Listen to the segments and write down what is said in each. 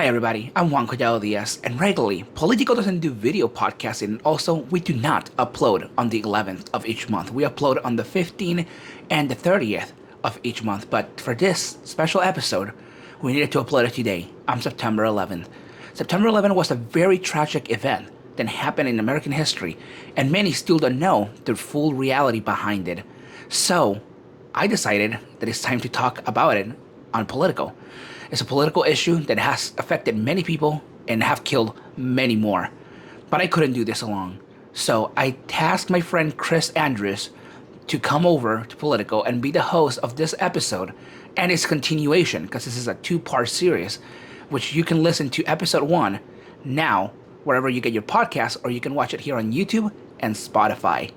Hi everybody, I'm Juan Collado Díaz, and regularly, Político doesn't do video podcasting, and also we do not upload on the 11th of each month. We upload on the 15th and the 30th of each month, but for this special episode, we needed to upload it today, on September 11th. September 11th was a very tragic event that happened in American history, and many still don't know the full reality behind it. So, I decided that it's time to talk about it on Político. It's a political issue that has affected many people and have killed many more. But I couldn't do this alone. So I tasked my friend Chris Andrus to come over to Politico and be the host of this episode and its continuation, because this is a two-part series, which you can listen to episode 1 now, wherever you get your podcast, or you can watch it here on YouTube and Spotify.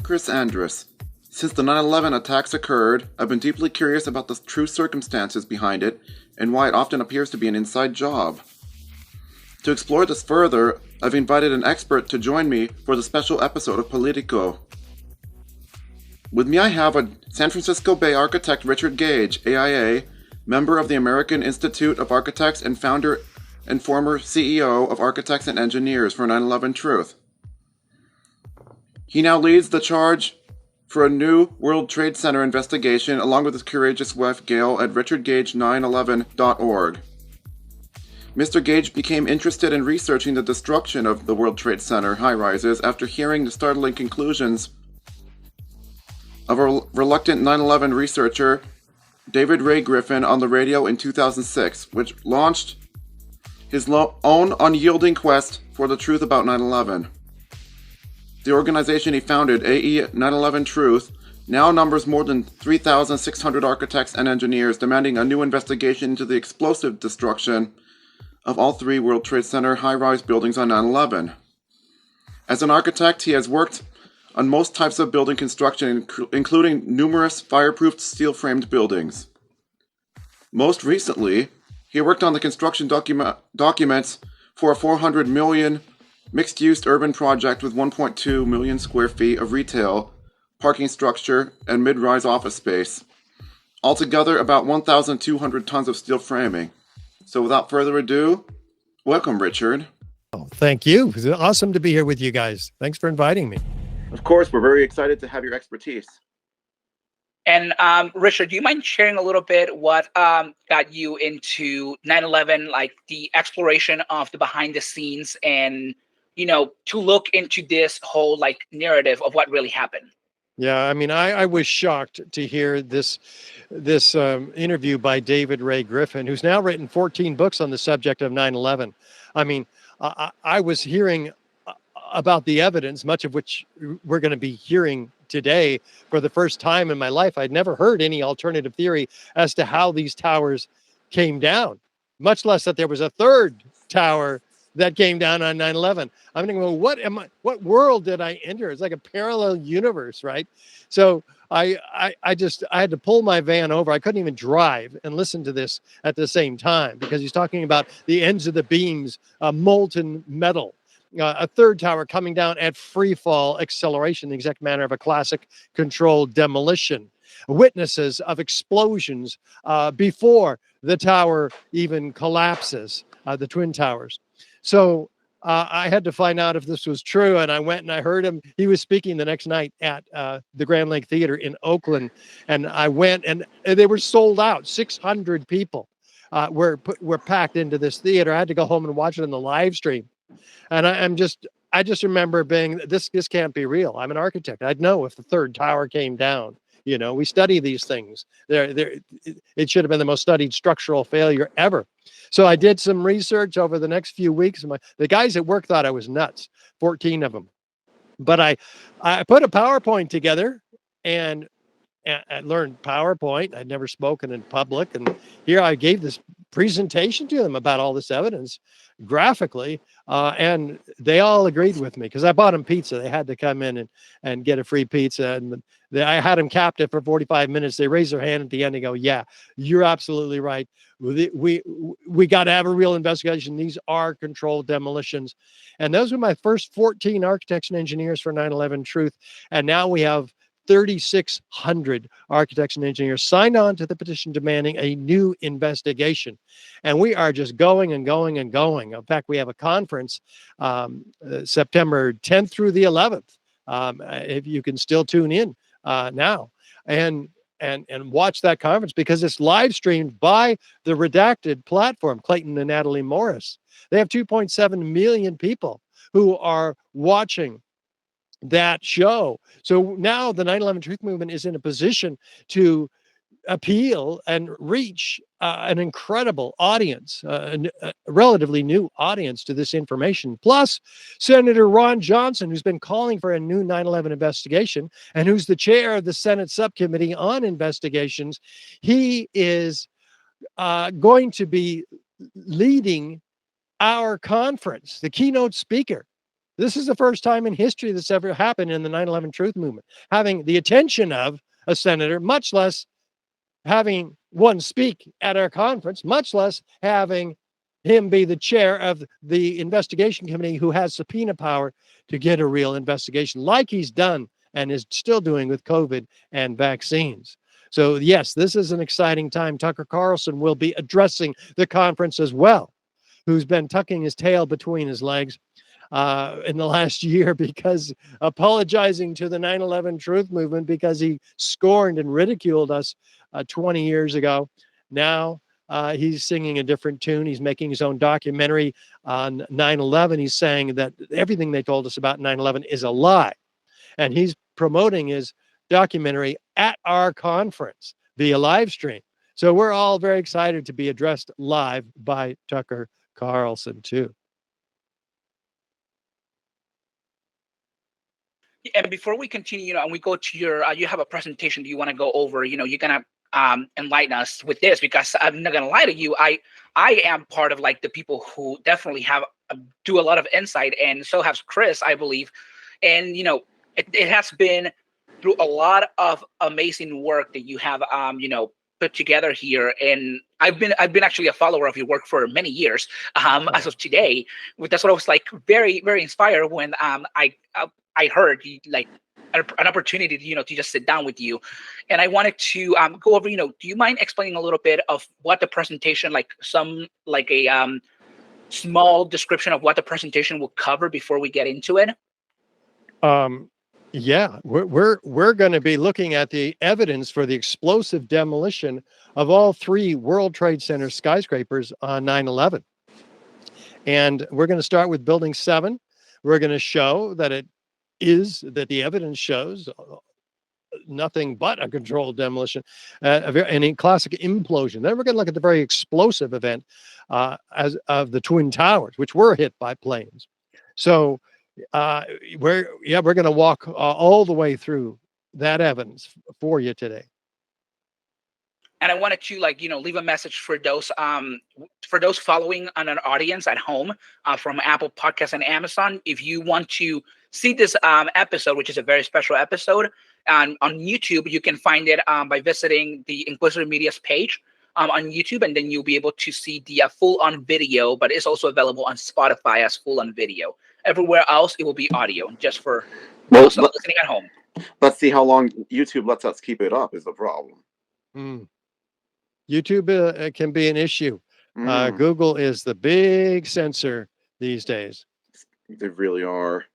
Chris Andrus. Since the 9/11 attacks occurred, I've been deeply curious about the true circumstances behind it and why it often appears to be an inside job. To explore this further, I've invited an expert to join me for the special episode of Político. With me I have a San Francisco Bay architect Richard Gage, AIA, member of the American Institute of Architects and founder and former CEO of Architects and Engineers for 9/11 Truth. He now leads the charge for a new World Trade Center investigation along with his courageous wife Gail at richardgage911.org. Mr. Gage became interested in researching the destruction of the World Trade Center high-rises after hearing the startling conclusions of a reluctant 9/11 researcher, David Ray Griffin, on the radio in 2006, which launched his own unyielding quest for the truth about 9/11. The organization he founded, AE 9/11 Truth, now numbers more than 3,600 architects and engineers, demanding a new investigation into the explosive destruction of all three World Trade Center high-rise buildings on 9/11. As an architect, he has worked on most types of building construction, including numerous fireproof steel-framed buildings. Most recently, he worked on the construction documents for a $400 million mixed-use urban project with 1.2 million square feet of retail, parking structure, and mid-rise office space. Altogether, about 1,200 tons of steel framing. So without further ado, welcome, Richard. Oh, thank you. It's awesome to be here with you guys. Thanks for inviting me. Of course, we're very excited to have your expertise. And Richard, do you mind sharing a little bit what got you into 9/11, like the exploration of the behind the scenes and to look into this whole narrative of what really happened? Yeah, I mean, I was shocked to hear this interview by David Ray Griffin, who's now written 14 books on the subject of 9/11. I mean, I was hearing about the evidence, much of which we're going to be hearing today for the first time in my life. I'd never heard any alternative theory as to how these towers came down, much less that there was a third tower that came down on 9/11. I'm thinking, well, what world did I enter? It's like a parallel universe, right? So I had to pull my van over. I couldn't even drive and listen to this at the same time because he's talking about the ends of the beams, molten metal, a third tower coming down at free fall acceleration, the exact manner of a classic controlled demolition. Witnesses of explosions before the tower even collapses, the Twin Towers. So I had to find out if this was true, and I went and I heard him. He was speaking the next night at the Grand Lake Theater in Oakland, and I went, and they were sold out. 600 people were packed into this theater. I had to go home and watch it on the live stream, and I just remember being, this can't be real. I'm an architect. I'd know if the third tower came down. We study these things. It should have been the most studied structural failure ever. So I did some research over the next few weeks. The guys at work thought I was nuts, 14 of them. But I put a PowerPoint together and I learned PowerPoint. I'd never spoken in public. And here I gave this presentation to them about all this evidence graphically. And they all agreed with me because I bought them pizza. They had to come in and get a free pizza. And I had them captive for 45 minutes. They raised their hand at the end and go, yeah, you're absolutely right. We got to have a real investigation. These are controlled demolitions. And those were my first 14 architects and engineers for 9/11 Truth. And now we have 3,600 architects and engineers signed on to the petition demanding a new investigation. And we are just going and going and going. In fact, we have a conference September 10th through the 11th. If you can still tune in now and watch that conference, because it's live streamed by the Redacted platform, Clayton and Natalie Morris. They have 2.7 million people who are watching that show. So now the 9/11 Truth Movement is in a position to appeal and reach an incredible audience, a relatively new audience to this information. Plus, Senator Ron Johnson, who's been calling for a new 9/11 investigation and who's the chair of the Senate Subcommittee on Investigations, he is going to be leading our conference, the keynote speaker. This is the first time in history that's ever happened in the 9/11 Truth Movement, having the attention of a senator, much less having one speak at our conference, much less having him be the chair of the investigation committee who has subpoena power to get a real investigation, like he's done and is still doing with COVID and vaccines. So yes, this is an exciting time. Tucker Carlson will be addressing the conference as well, who's been tucking his tail between his legs in the last year, because apologizing to the 9/11 Truth Movement because he scorned and ridiculed us 20 years ago. Now he's singing a different tune. He's making his own documentary on 9/11. He's saying that everything they told us about 9/11 is a lie. And he's promoting his documentary at our conference via live stream. So we're all very excited to be addressed live by Tucker Carlson too. And before we continue, and we go to your, you have a presentation that you want to go over. You're gonna enlighten us with this, because I'm not gonna lie to you. I am part of like the people who definitely have do a lot of insight, and so has Chris, I believe. And it has been through a lot of amazing work that you have put together here. And I've been actually a follower of your work for many years. As of today, that's what I was like very, very inspired when I heard like an opportunity to just sit down with you. And I wanted to go over, do you mind explaining a little bit of what the presentation, like a small description of what the presentation will cover before we get into it? Yeah, we're going to be looking at the evidence for the explosive demolition of all 3 World Trade Center skyscrapers on 9/11. And we're going to start with Building 7. We're going to show that the evidence shows nothing but a controlled demolition, and a classic implosion. Then we're going to look at the very explosive event as of the Twin Towers, which were hit by planes. So we're going to walk all the way through that evidence for you today. And I wanted to leave a message for those following on an audience at home from Apple Podcasts and Amazon. If you want to see this episode, which is a very special episode, on YouTube, you can find it by visiting the Inquisitor Media's page on YouTube, and then you'll be able to see the full-on video, but it's also available on Spotify as full-on video. Everywhere else, it will be audio, just for those listening at home. Let's see how long YouTube lets us keep it up is the problem. YouTube can be an issue. Google is the big censor these days. They really are.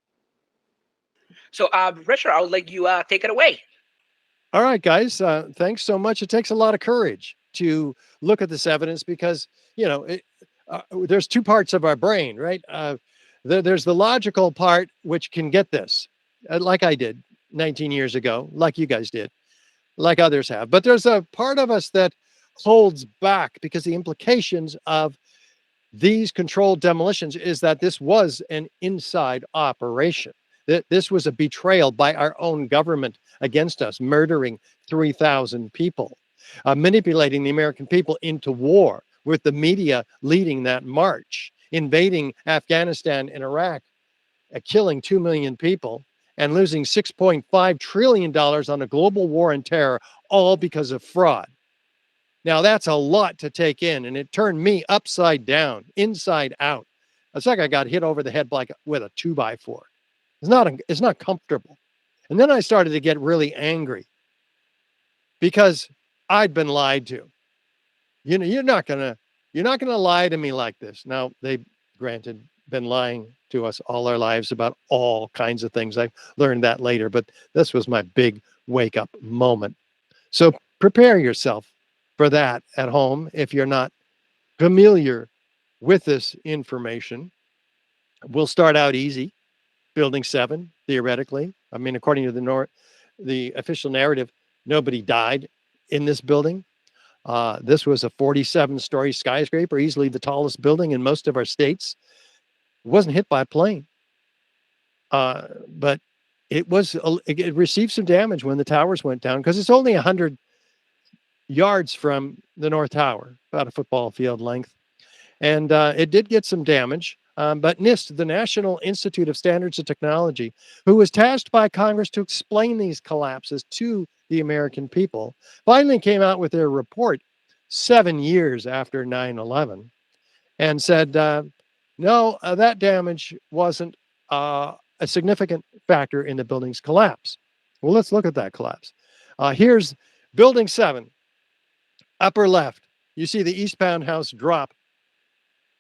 So, Richard, I'll let you take it away. All right, guys. Thanks so much. It takes a lot of courage to look at this evidence because, there's 2 parts of our brain, right? There's the logical part, which can get this, like I did 19 years ago, like you guys did, like others have. But there's a part of us that holds back because the implications of these controlled demolitions is that this was an inside operation. That this was a betrayal by our own government against us, murdering 3,000 people, manipulating the American people into war, with the media leading that march, invading Afghanistan and Iraq, killing 2 million people, and losing $6.5 trillion on a global war on terror, all because of fraud. Now, that's a lot to take in, and it turned me upside down, inside out. It's like I got hit over the head with a 2x4. It's not comfortable. And then I started to get really angry because I'd been lied to. You know, you're not gonna lie to me like this. Now, they granted been lying to us all our lives about all kinds of things. I learned that later, but this was my big wake up moment. So prepare yourself for that at home if you're not familiar with this information. We'll start out easy. Building 7, theoretically. I mean, according to the official narrative, nobody died in this building. This was a 47-story skyscraper, easily the tallest building in most of our states. It wasn't hit by a plane, but it received some damage when the towers went down because it's only 100 yards from the North Tower, about a football field length. And it did get some damage. But NIST, the National Institute of Standards and Technology, who was tasked by Congress to explain these collapses to the American people, finally came out with their report 7 years after 9/11 and said, no, that damage wasn't a significant factor in the building's collapse. Well, let's look at that collapse. Here's Building 7, upper left. You see the eastbound house drop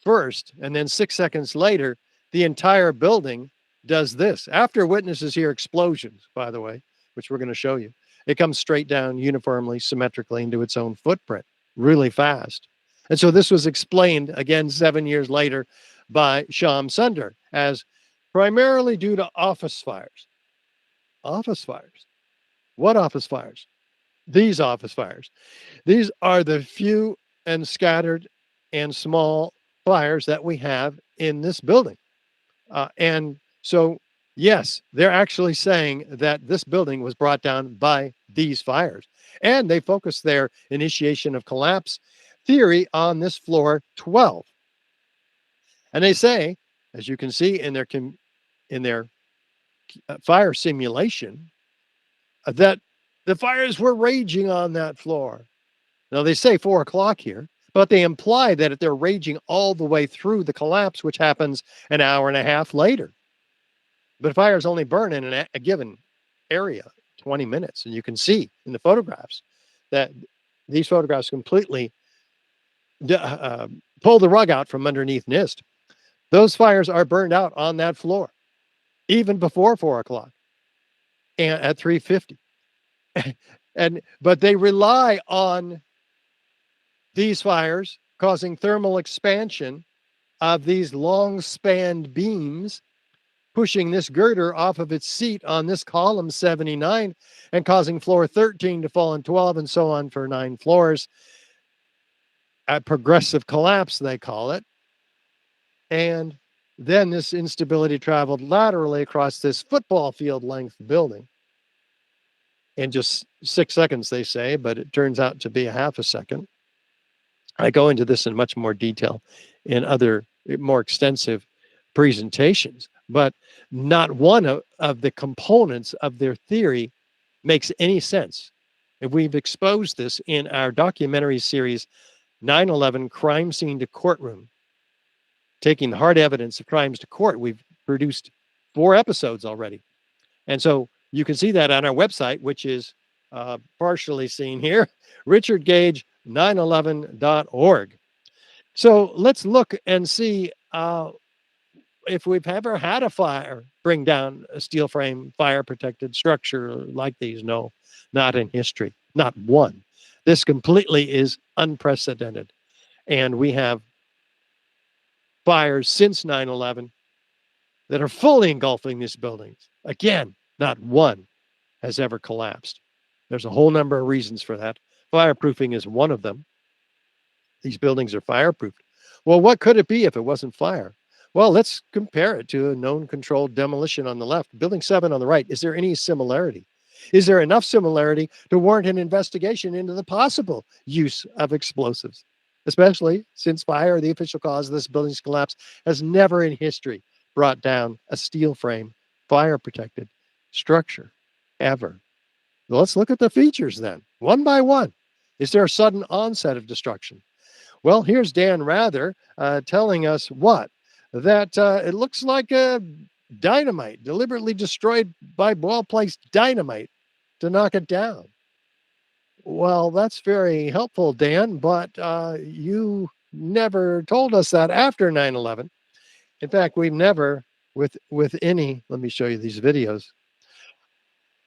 first, and then 6 seconds later, the entire building does this. After witnesses hear explosions, by the way, which we're going to show you, it comes straight down uniformly, symmetrically into its own footprint, really fast. And so this was explained again 7 years later by Shyam Sunder as primarily due to office fires. Office fires. What office fires? These office fires. These are the few and scattered and small fires that we have in this building. And so, yes, they're actually saying that this building was brought down by these fires. And they focus their initiation of collapse theory on this floor 12. And they say, as you can see in their fire simulation, that the fires were raging on that floor. Now, they say 4 o'clock here, but they imply that they're raging all the way through the collapse, which happens an hour and a half later. But fires only burn in a given area 20 minutes. And you can see in the photographs that these photographs completely pull the rug out from underneath NIST. Those fires are burned out on that floor, even before 4 o'clock and at 3:50. But they rely on these fires causing thermal expansion of these long spanned beams, pushing this girder off of its seat on this column 79 and causing floor 13 to fall in 12 and so on for 9 floors. A progressive collapse, they call it. And then this instability traveled laterally across this football field length building in just 6 seconds, they say, but it turns out to be a half a second. I go into this in much more detail in other more extensive presentations, but not one of the components of their theory makes any sense. And we've exposed this in our documentary series, 9/11 Crime Scene to Courtroom, taking hard evidence of crimes to court. We've produced 4 episodes already. And so you can see that on our website, which is partially seen here, Richard Gage 911.org. So let's look and see if we've ever had a fire bring down a steel frame fire protected structure like these. No, not in history, not one. This completely is unprecedented. And we have fires since 9/11 that are fully engulfing these buildings. Again, not one has ever collapsed. There's a whole number of reasons for that. Fireproofing is one of them. These buildings are fireproofed. Well, what could it be if it wasn't fire? Well, let's compare it to a known controlled demolition on the left. Building 7 on the right. Is there any similarity? Is there enough similarity to warrant an investigation into the possible use of explosives? Especially since fire, the official cause of this building's collapse, has never in history brought down a steel frame, fire-protected structure, ever. Well, let's look at the features then, one by one. Is there a sudden onset of destruction? Well, here's Dan Rather telling us what? That it looks like dynamite, deliberately destroyed by well-placed dynamite to knock it down. Well, that's very helpful, Dan, but you never told us that after 9/11. In fact, we've never, with any, let me show you these videos.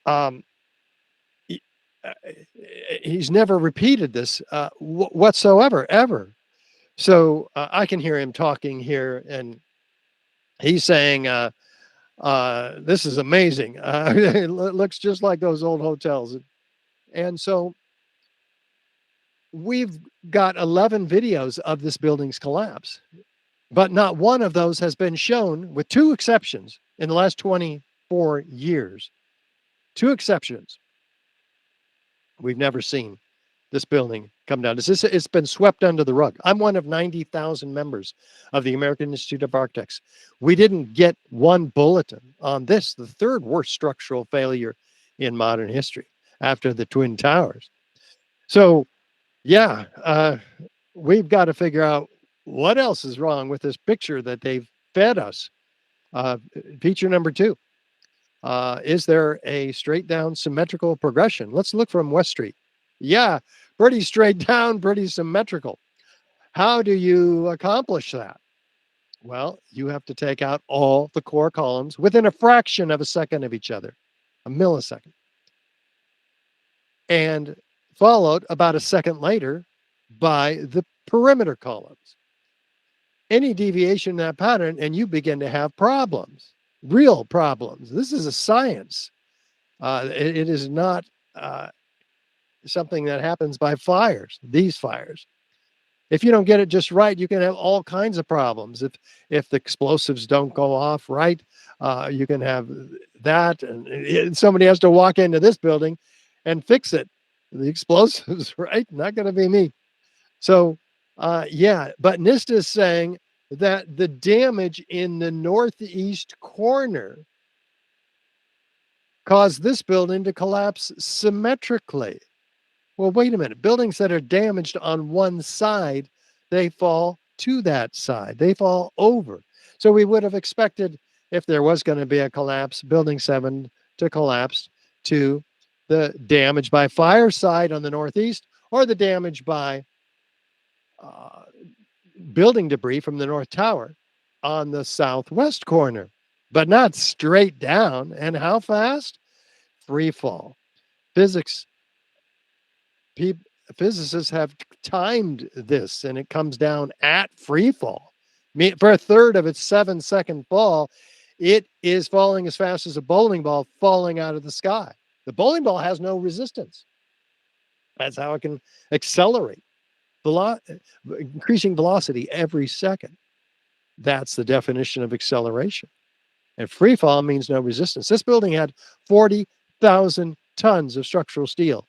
Um, he- uh, he's never repeated this whatsoever, ever. So I can hear him talking here, and he's saying, this is amazing. It looks just like those old hotels. And so we've got 11 videos of this building's collapse, but not one of those has been shown, with two exceptions, in the last 24 years. Two exceptions. We've never seen this building come down. It's been swept under the rug. I'm one of 90,000 members of the American Institute of Architects. We didn't get one bulletin on this, the third worst structural failure in modern history after the Twin Towers. So, yeah, we've got to figure out what else is wrong with this picture that they've fed us. Feature number 2. Is there a straight down symmetrical progression? Let's look from West Street. Yeah, pretty straight down, pretty symmetrical. How do you accomplish that? Well, you have to take out all the core columns within a fraction of a second of each other, a millisecond. And followed about a second later by the perimeter columns. Any deviation in that pattern, and you begin to have problems, real problems. This is a science. It is not something that happens by fires, these fires. If you don't get it just right, you can have all kinds of problems. If the explosives don't go off right, you can have that, and somebody has to walk into this building and fix it. The explosives, right? Not going to be me. So, yeah, but NIST is saying that the damage in the northeast corner caused this building to collapse symmetrically. Well, wait a minute. Buildings that are damaged on one side, they fall to that side. They fall over. So we would have expected, if there was going to be a collapse, Building 7 to collapse to the damage by fire side on the northeast, or the damage by building debris from the North Tower on the southwest corner, but not straight down. And how fast? Free fall. Physicists have timed this, and it comes down at free fall. For a third of its 7-second fall, it is falling as fast as a bowling ball falling out of the sky. The bowling ball has no resistance. That's how it can accelerate, increasing velocity every second. That's the definition of acceleration. And free fall means no resistance. This building had 40,000 tons of structural steel,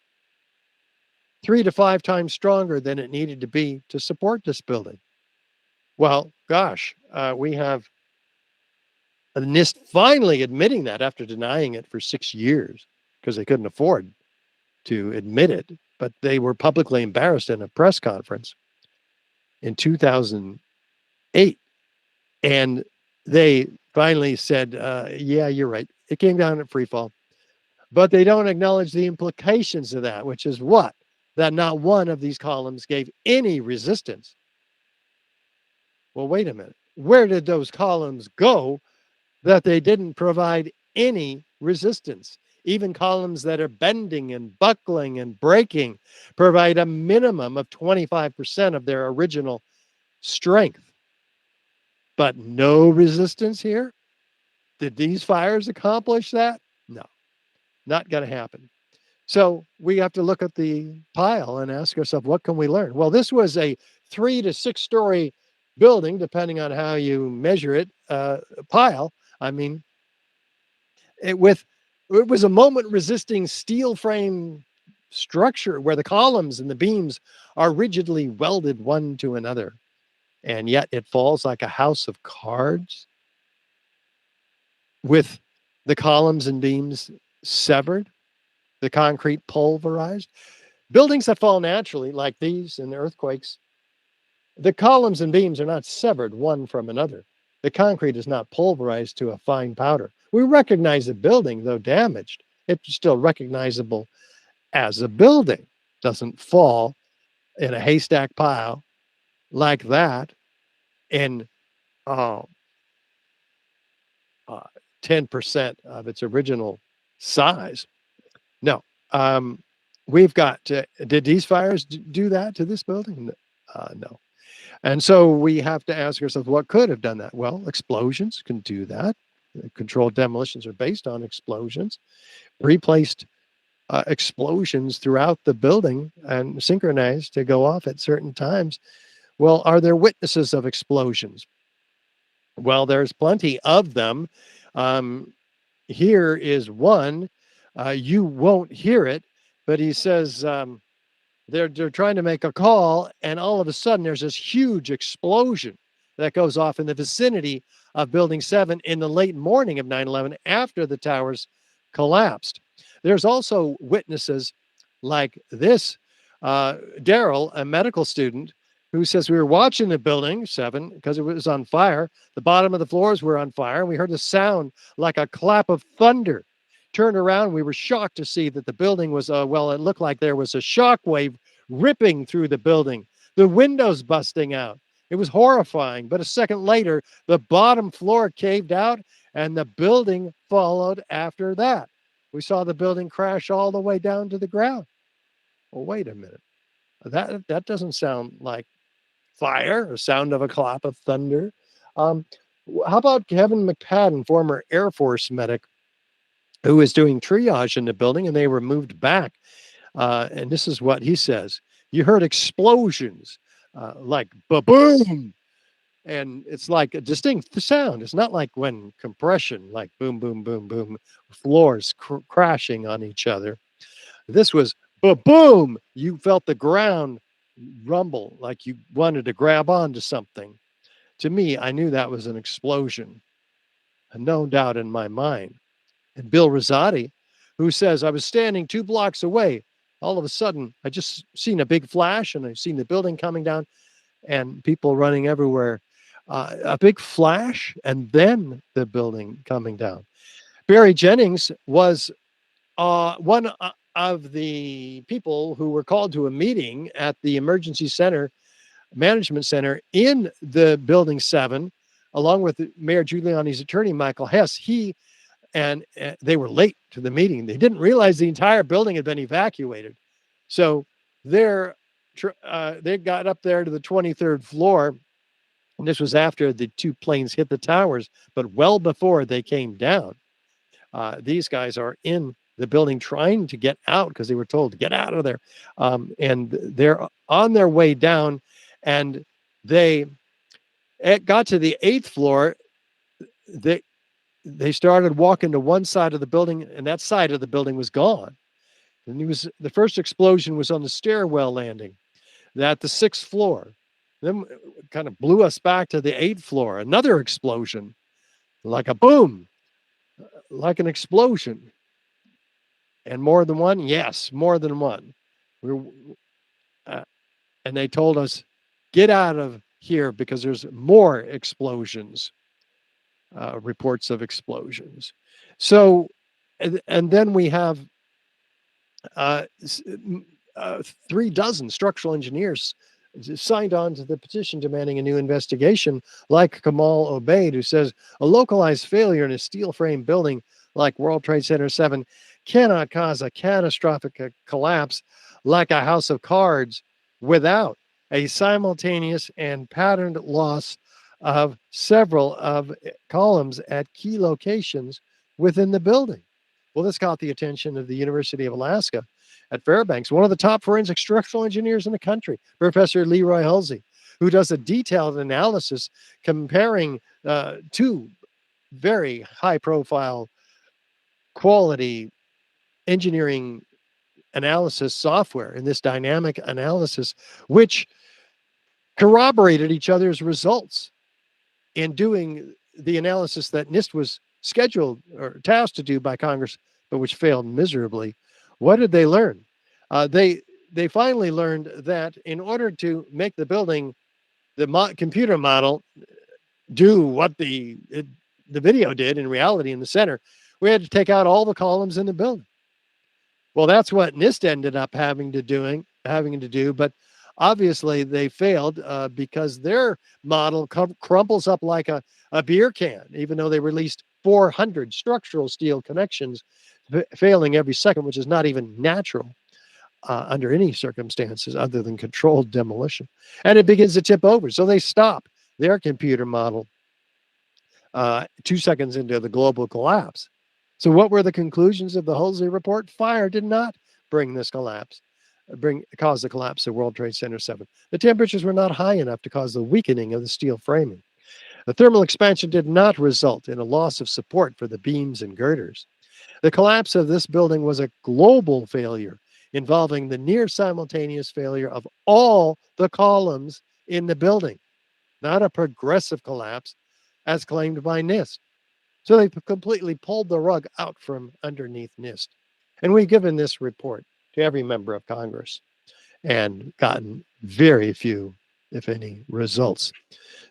3 to 5 times stronger than it needed to be to support this building. Well, gosh, we have NIST finally admitting that after denying it for 6 years because they couldn't afford to admit it. But they were publicly embarrassed in a press conference in 2008. And they finally said, yeah, you're right. It came down at free fall. But they don't acknowledge the implications of that, which is what? That not one of these columns gave any resistance. Well, wait a minute. Where did those columns go that they didn't provide any resistance? Even columns that are bending and buckling and breaking provide a minimum of 25% of their original strength. But no resistance here? Did these fires accomplish that? No, not going to happen. So we have to look at the pile and ask ourselves, what can we learn? Well, this was a 3 to 6 story building, depending on how you measure it, pile. I mean, it was a moment resisting steel frame structure where the columns and the beams are rigidly welded one to another. And yet it falls like a house of cards with the columns and beams severed, the concrete pulverized. Buildings that fall naturally, like these in the earthquakes, the columns and beams are not severed one from another. The concrete is not pulverized to a fine powder. We recognize the building, though damaged. It's still recognizable as a building. Doesn't fall in a haystack pile like that in uh, 10% of its original size. No. We've got did these fires do that to this building? No. And so we have to ask ourselves, what could have done that? Well, explosions can do that. Controlled demolitions are based on explosions. Replaced explosions throughout the building and synchronized to go off at certain times. Well, are there witnesses of explosions? Well, there's plenty of them. Here is one. You won't hear it, but he says they're trying to make a call, and all of a sudden there's this huge explosion that goes off in the vicinity of Building 7 in the late morning of 9/11 after the towers collapsed. There's also witnesses like this. Daryl, a medical student, who says we were watching the Building 7 because it was on fire. The bottom of the floors were on fire, and we heard a sound like a clap of thunder. Turned around, we were shocked to see that the building was, well, it looked like there was a shock wave ripping through the building, the windows busting out. It was horrifying, but a second later, the bottom floor caved out, and the building followed after that. We saw the building crash all the way down to the ground. Well, wait a minute. That doesn't sound like fire, a sound of a clap of thunder. How about Kevin McPadden, former Air Force medic, who was doing triage in the building, and they were moved back. And this is what he says. You heard explosions like ba-boom. And it's like a distinct sound. It's not like when compression, like boom, boom, boom, boom, floors crashing on each other. This was ba-boom. You felt the ground rumble like you wanted to grab onto something. To me, I knew that was an explosion. No doubt in my mind. And Bill Rosati, who says, I was standing 2 blocks away. All of a sudden, I just seen a big flash, and I've seen the building coming down and people running everywhere. A big flash, and then the building coming down. Barry Jennings was one of the people who were called to a meeting at the Emergency Center, Management Center in the Building 7, along with Mayor Giuliani's attorney, Michael Hess. And they were late to the meeting. They didn't realize the entire building had been evacuated. So they got up there to the 23rd floor. And this was after the 2 planes hit the towers, but well before they came down. These guys are in the building trying to get out because they were told to get out of there. And they're on their way down, and they got to the 8th floor. They started walking to one side of the building, and that side of the building was gone. And the first explosion was on the stairwell landing at the 6th floor. Then kind of blew us back to the 8th floor. Another explosion, like a boom, like an explosion. And more than one? Yes, more than one. And they told us, get out of here because there's more explosions, reports of explosions. So, and then we have 3 dozen structural engineers signed on to the petition demanding a new investigation, like Kamal Obeid, who says a localized failure in a steel frame building like World Trade Center 7 cannot cause a catastrophic collapse like a house of cards without a simultaneous and patterned loss of several of columns at key locations within the building. Well, this caught the attention of the University of Alaska at Fairbanks, one of the top forensic structural engineers in the country, Professor Leroy Hulsey, who does a detailed analysis comparing 2 very high-profile quality engineering analysis software in this dynamic analysis, which corroborated each other's results in doing the analysis that NIST was scheduled or tasked to do by Congress, but which failed miserably. What did they learn? They finally learned that in order to make the building, the computer model do what the video did in reality in the center, we had to take out all the columns in the building. Well, that's what NIST ended up having to do, but obviously they failed because their model crumples up like a beer can, even though they released 400 structural steel connections, failing every second, which is not even natural under any circumstances other than controlled demolition. And it begins to tip over. So they stop their computer model 2 seconds into the global collapse. So what were the conclusions of the Halsey report? Fire did not bring this collapse, cause the collapse of World Trade Center 7. The temperatures were not high enough to cause the weakening of the steel framing. The thermal expansion did not result in a loss of support for the beams and girders. The collapse of this building was a global failure involving the near simultaneous failure of all the columns in the building, not a progressive collapse as claimed by NIST. So they completely pulled the rug out from underneath NIST. And we've given this report to every member of Congress and gotten very few, if any, results.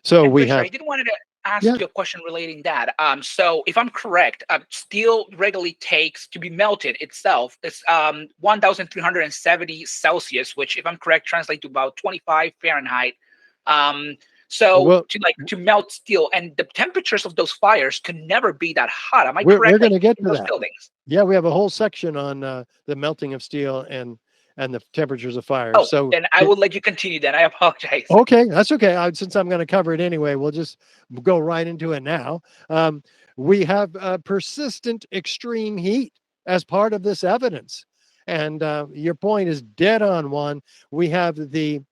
So And we Richard, have. I did wanted to ask Yeah. you a question relating that. So if I'm correct, steel regularly takes to be melted itself. It's 1,370 Celsius, which, if I'm correct, translates to about 25 Fahrenheit. So to melt steel, and the temperatures of those fires can never be that hot. Am I correct? We're going to get to those that. Buildings? Yeah, we have a whole section on the melting of steel and the temperatures of fire. Oh, so then I will let you continue. Then I apologize. Okay, that's okay. Since I'm going to cover it anyway, we'll just go right into it now. We have persistent extreme heat as part of this evidence. And your point is dead on, Juan. We have the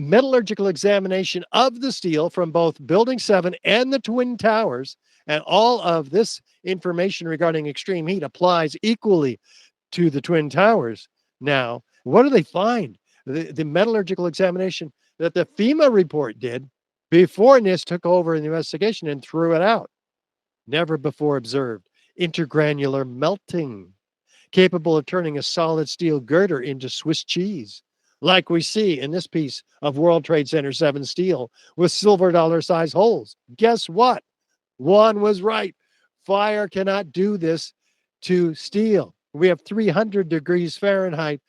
metallurgical examination of the steel from both Building 7 and the Twin Towers. And all of this information regarding extreme heat applies equally to the Twin Towers. Now, what do they find? The metallurgical examination that the FEMA report did before NIST took over the investigation and threw it out. Never before observed. Intergranular melting, capable of turning a solid steel girder into Swiss cheese, like we see in this piece of World Trade Center 7 steel with silver dollar size holes. Guess what? Juan was right. Fire cannot do this to steel. We have 300 degrees Fahrenheit,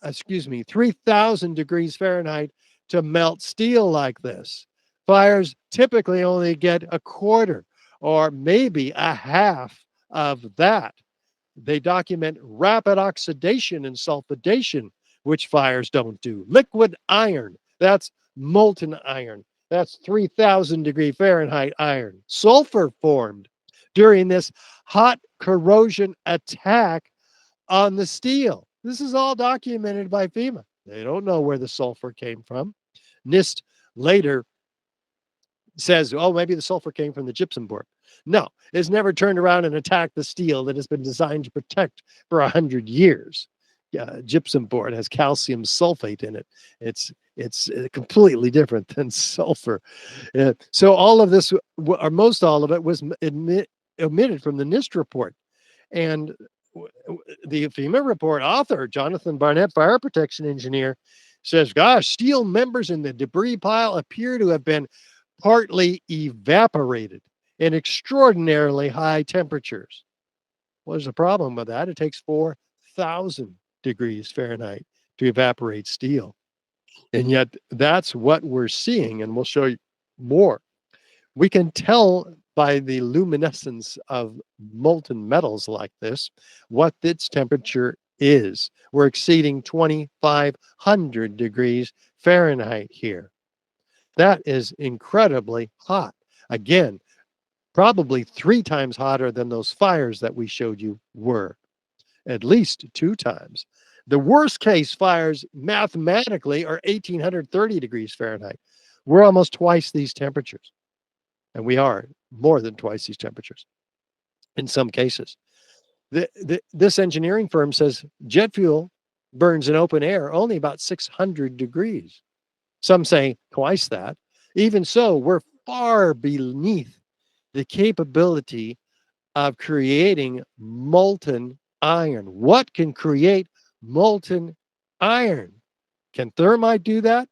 3,000 degrees Fahrenheit to melt steel like this. Fires typically only get a quarter or maybe a half of that. They document rapid oxidation and sulfidation, which fires don't do. Liquid iron, that's molten iron. That's 3,000 degree Fahrenheit iron. Sulfur formed during this hot corrosion attack on the steel. This is all documented by FEMA. They don't know where the sulfur came from. NIST later says, oh, maybe the sulfur came from the gypsum board. No, it's never turned around and attacked the steel that has been designed to protect for 100 years. Gypsum board has calcium sulfate in it. It's completely different than sulfur. So all of this, or most all of it, was omitted from the NIST report. And the FEMA report author, Jonathan Barnett, fire protection engineer, says, gosh, steel members in the debris pile appear to have been partly evaporated in extraordinarily high temperatures. Well, there's a problem with that. It takes 4,000 degrees Fahrenheit to evaporate steel. And yet that's what we're seeing, and we'll show you more. We can tell by the luminescence of molten metals like this what its temperature is. We're exceeding 2,500 degrees Fahrenheit here. That is incredibly hot. Again, probably 3 times hotter than those fires that we showed you were, at least 2 times. The worst case fires mathematically are 1,830 degrees Fahrenheit. We're almost twice these temperatures. And we are more than twice these temperatures in some cases. This engineering firm says jet fuel burns in open air only about 600 degrees. Some say twice that. Even so, we're far beneath the capability of creating molten iron. What can create molten iron? Can thermite do that?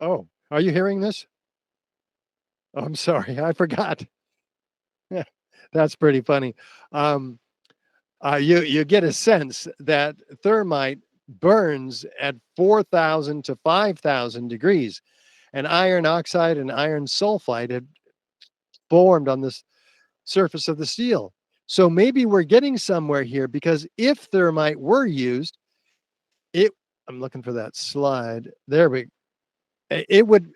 Oh, are you hearing this? Oh, I'm sorry, I forgot. That's pretty funny. Um, you get a sense that thermite burns at 4,000 to 5,000 degrees, and iron oxide and iron sulfide had formed on the surface of the steel. So maybe we're getting somewhere here, because if thermite were used, it I'm looking for that slide. There we it would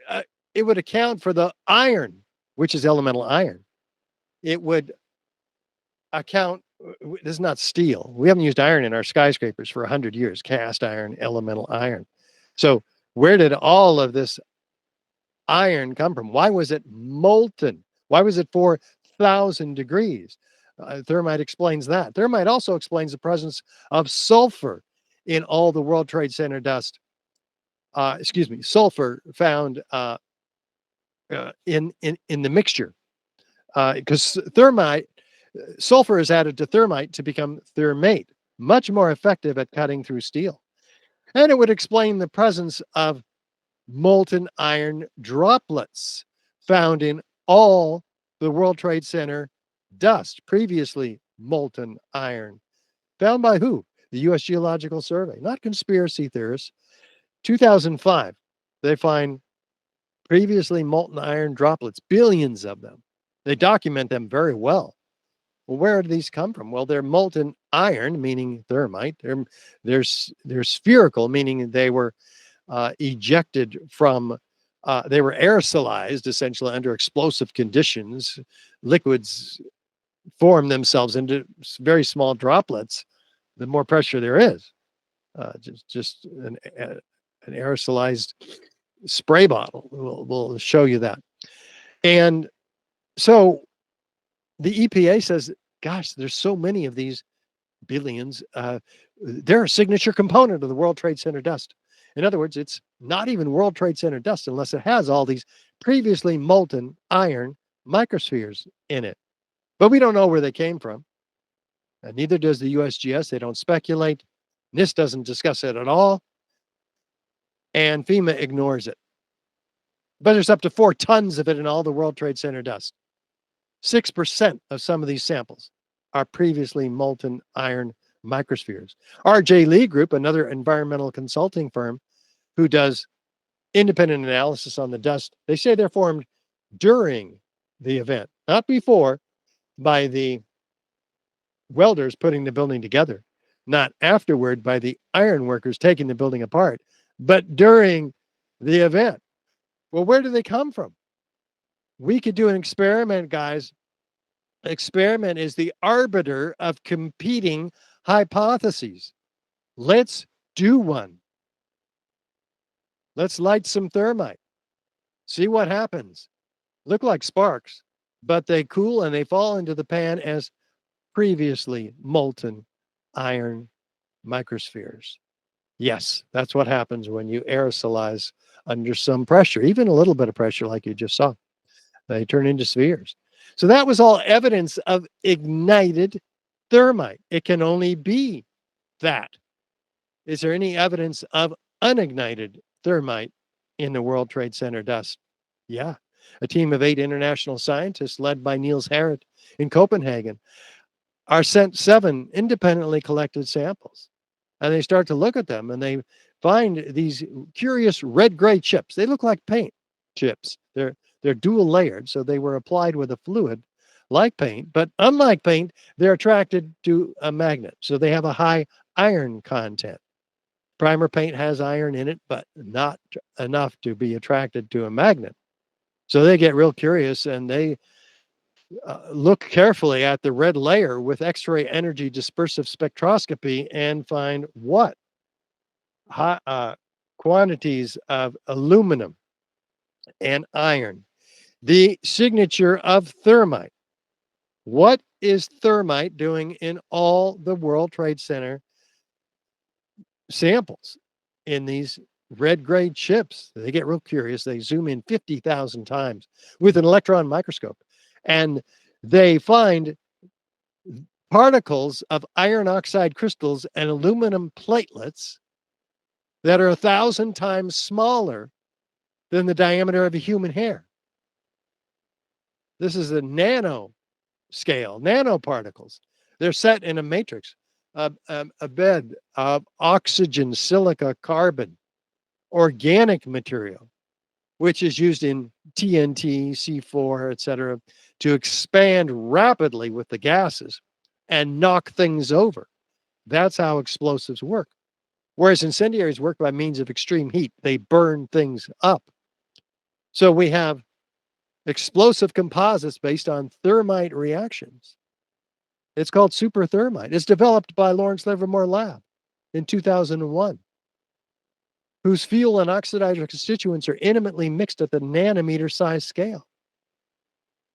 it would account for the iron, which is elemental iron. It would account this is not steel. We haven't used iron in our skyscrapers for 100 years, cast iron, elemental iron. So where did all of this iron come from? Why was it molten? Why was it 4,000 degrees? Thermite explains that. Thermite also explains the presence of sulfur in all the World Trade Center dust. Sulfur found in the mixture, because sulfur is added to thermite to become thermate, much more effective at cutting through steel. And it would explain the presence of molten iron droplets found in all the World Trade Center dust, previously molten iron. Found by who? The U.S. Geological Survey, not conspiracy theorists. 2005, they find previously molten iron droplets, billions of them. They document them very well. Well, where do these come from? Well, they're molten iron, meaning thermite. They're spherical, meaning they were ejected from, they were aerosolized essentially under explosive conditions. Liquids form themselves into very small droplets. The more pressure there is, just an aerosolized spray bottle will show you that. And so the EPA says, gosh, there's so many of these billions. They're a signature component of the World Trade Center dust. In other words, it's not even World Trade Center dust unless it has all these previously molten iron microspheres in it. But we don't know where they came from. And neither does the USGS. They don't speculate. NIST doesn't discuss it at all. And FEMA ignores it. But there's up to 4 tons of it in all the World Trade Center dust. 6% of some of these samples are previously molten iron microspheres. R.J. Lee Group, another environmental consulting firm who does independent analysis on the dust, they say they're formed during the event, not before, by the welders putting the building together, not afterward by the iron workers taking the building apart, but during the event. Well, where do they come from? We could do an experiment, guys. Experiment is the arbiter of competing hypotheses. Let's do one. Let's light some thermite. See what happens. Look like sparks, but they cool and they fall into the pan as previously molten iron microspheres. Yes, that's what happens when you aerosolize under some pressure, even a little bit of pressure like you just saw. They turn into spheres. So that was all evidence of ignited thermite. It can only be that. Is there any evidence of unignited thermite in the World Trade Center dust? Yeah. A team of 8 international scientists led by Niels Harrit in Copenhagen are sent 7 independently collected samples. And they start to look at them and they find these curious red-gray chips. They look like paint chips. They're dual layered, so they were applied with a fluid like paint, but unlike paint, they're attracted to a magnet. So they have a high iron content. Primer paint has iron in it, but not enough to be attracted to a magnet. So they get real curious and they look carefully at the red layer with X-ray energy dispersive spectroscopy and find what? High, quantities of aluminum and iron. The signature of thermite. What is thermite doing in all the World Trade Center samples in these red-gray chips? They get real curious. They zoom in 50,000 times with an electron microscope, and they find particles of iron oxide crystals and aluminum platelets that are 1,000 times smaller than the diameter of a human hair. This is the nano scale, nanoparticles. They're set in a matrix, a bed of oxygen, silica, carbon, organic material, which is used in TNT, C4, etc., to expand rapidly with the gases and knock things over. That's how explosives work. Whereas incendiaries work by means of extreme heat, they burn things up. So we have explosive composites based on thermite reactions. It's called super thermite. It's developed by Lawrence Livermore Lab in 2001, whose fuel and oxidizer constituents are intimately mixed at the nanometer size scale.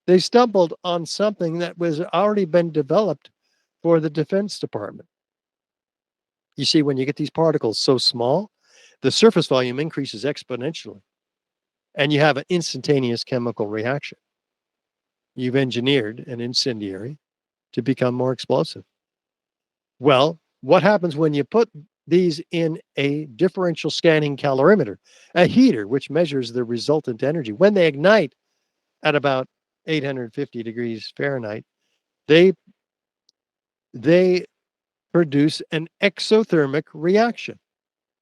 They stumbled on something that was already been developed for the Defense Department. You see, when you get these particles so small, the surface volume increases exponentially, and you have an instantaneous chemical reaction. You've engineered an incendiary to become more explosive. Well, what happens when you put these in a differential scanning calorimeter, a heater which measures the resultant energy? When they ignite at about 850 degrees Fahrenheit, they produce an exothermic reaction.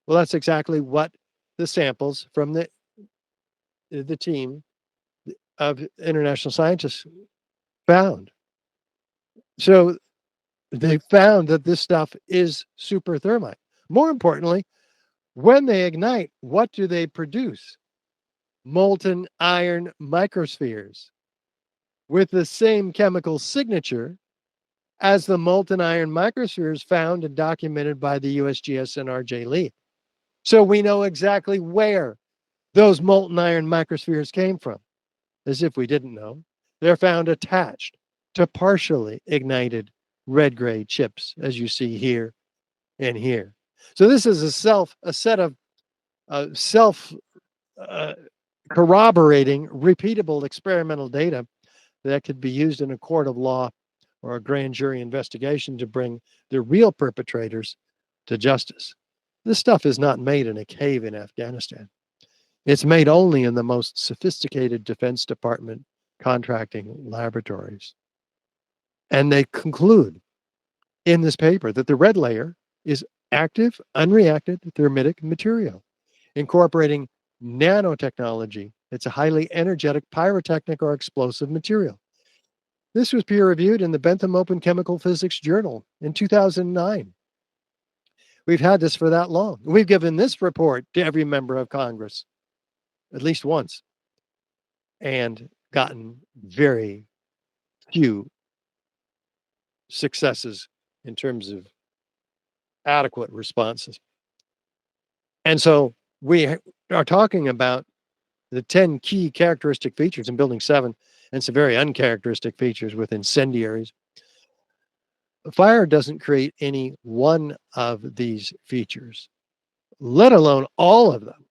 Well, that's exactly what the samples from the team of international scientists found. So they found that this stuff is super thermite. More importantly, when they ignite, what do they produce? Molten iron microspheres with the same chemical signature as the molten iron microspheres found and documented by the USGS and R.J. Lee. So we know exactly where those molten iron microspheres came from, as if we didn't know. They're found attached to partially ignited red-gray chips, as you see here and here. So this is a set of self corroborating, repeatable experimental data that could be used in a court of law or a grand jury investigation to bring the real perpetrators to justice. This stuff is not made in a cave in Afghanistan. It's made only in the most sophisticated Defense Department contracting laboratories. And they conclude in this paper that the red layer is active, unreacted thermitic material, incorporating nanotechnology. It's a highly energetic pyrotechnic or explosive material. This was peer-reviewed in the Bentham Open Chemical Physics Journal in 2009. We've had this for that long. We've given this report to every member of Congress at least once and gotten very few successes in terms of adequate responses. And so we are talking about the 10 key characteristic features in Building 7 and some very uncharacteristic features with incendiaries. Fire doesn't create any one of these features, let alone all of them.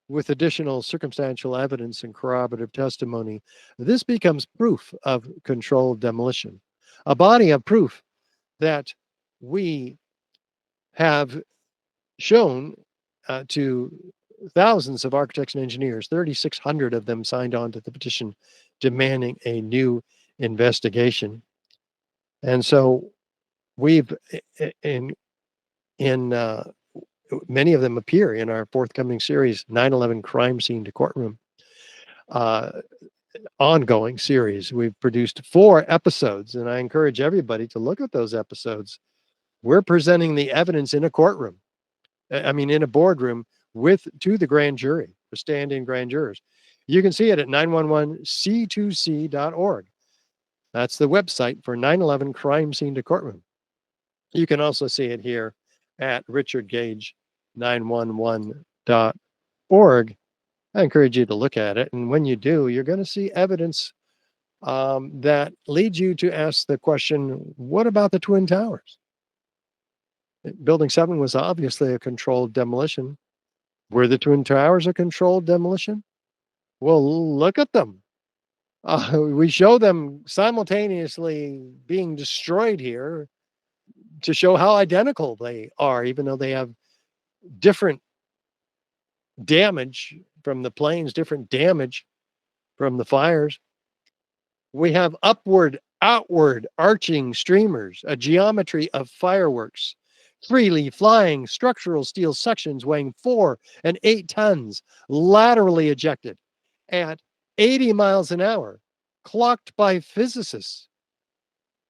With additional circumstantial evidence and corroborative testimony, this becomes proof of controlled demolition, a body of proof that we have shown to thousands of architects and engineers. 3,600 of them signed on to the petition demanding a new investigation. And so we've in many of them appear in our forthcoming series, 9/11 Crime Scene to Courtroom, ongoing series. We've produced 4 episodes, and I encourage everybody to look at those episodes. We're presenting the evidence in a courtroom, in a boardroom to the grand jury, the stand-in grand jurors. You can see it at 911c2c.org. That's the website for 9/11 Crime Scene to Courtroom. You can also see it here at richardgage911.org. I encourage you to look at it. And when you do, you're going to see evidence that leads you to ask the question, what about the Twin Towers? Building 7 was obviously a controlled demolition. Were the Twin Towers a controlled demolition? Well, look at them. We show them simultaneously being destroyed here to show how identical they are, even though they have different damage from the planes, different damage from the fires. We have upward, outward arching streamers, a geometry of fireworks, freely flying structural steel sections weighing 4 and 8 tons, laterally ejected at 80 miles an hour, clocked by physicists,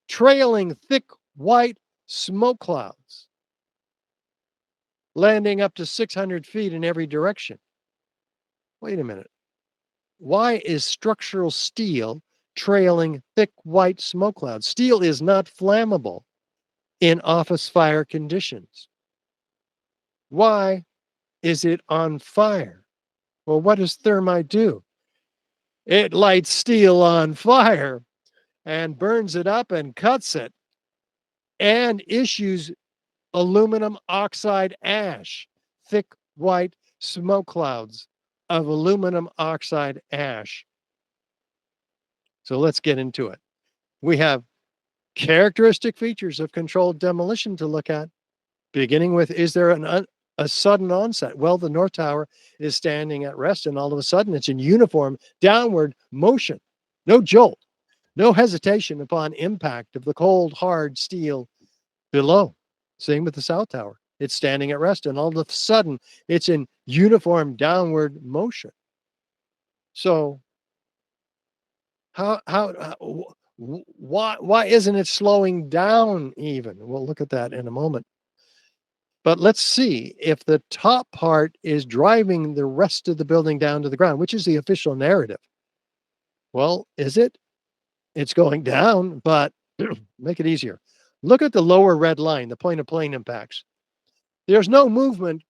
trailing thick white smoke clouds, landing up to 600 feet in every direction. Wait a minute. Why is structural steel trailing thick white smoke clouds? Steel is not flammable in office fire conditions. Why is it on fire? Well, what does thermite do? It lights steel on fire and burns it up and cuts it and issues aluminum oxide ash, thick white smoke clouds of aluminum oxide ash. So let's get into it. We have characteristic features of controlled demolition to look at, beginning with, is there a sudden onset? Well, the North Tower is standing at rest, and all of a sudden it's in uniform downward motion. No jolt, no hesitation upon impact of the cold, hard steel below. Same with the South Tower. It's standing at rest, and all of a sudden it's in uniform downward motion. So why isn't it slowing down even? We'll look at that in a moment. But let's see if the top part is driving the rest of the building down to the ground, which is the official narrative. Well, is it? It's going down, but make it easier. Look at the lower red line, the point of plane impacts. There's no movement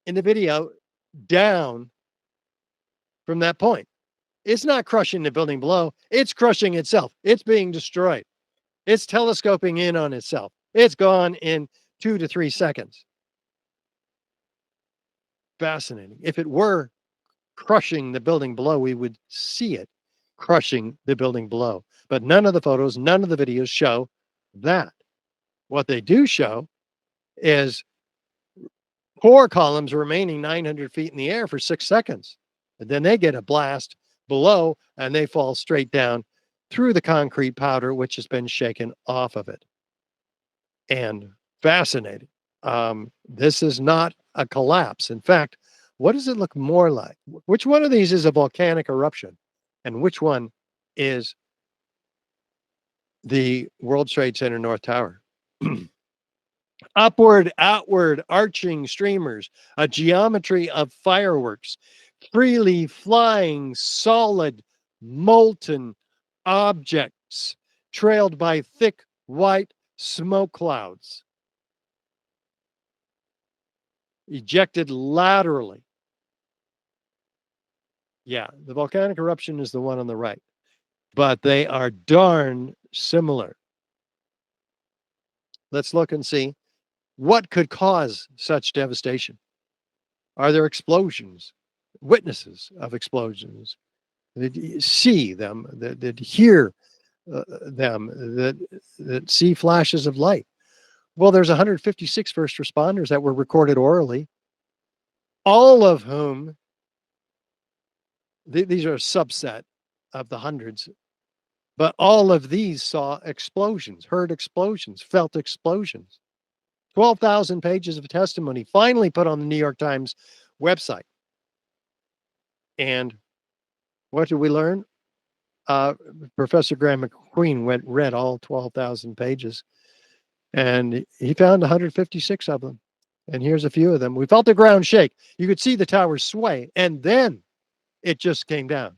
in the video down from that point. It's not crushing the building below. It's crushing itself. It's being destroyed. It's telescoping in on itself. It's gone in 2 to 3 seconds. Fascinating. If it were crushing the building below, we would see it crushing the building below. But none of the photos, none of the videos show that. What they do show is core columns remaining 900 feet in the air for 6 seconds. And then they get a blast below and they fall straight down through the concrete powder, which has been shaken off of it. And fascinating. This is not a collapse. In fact, what does it look more like? Which one of these is a volcanic eruption? And which one is the World Trade Center North Tower? Upward, outward, arching streamers, a geometry of fireworks, freely flying, solid, molten objects, trailed by thick white smoke clouds, ejected laterally. Yeah, the volcanic eruption is the one on the right, but they are darn similar. Let's look and see what could cause such devastation. Are there explosions, witnesses of explosions, that see them, that hear them, that see flashes of light? Well, there's 156 first responders that were recorded orally, all of whom, these are a subset of the hundreds, but all of these saw explosions, heard explosions, felt explosions. 12,000 pages of testimony finally put on the New York Times website. And what did we learn? Professor Graham McQueen read all 12,000 pages, and he found 156 of them. And here's a few of them. We felt the ground shake. You could see the tower sway, and then it just came down.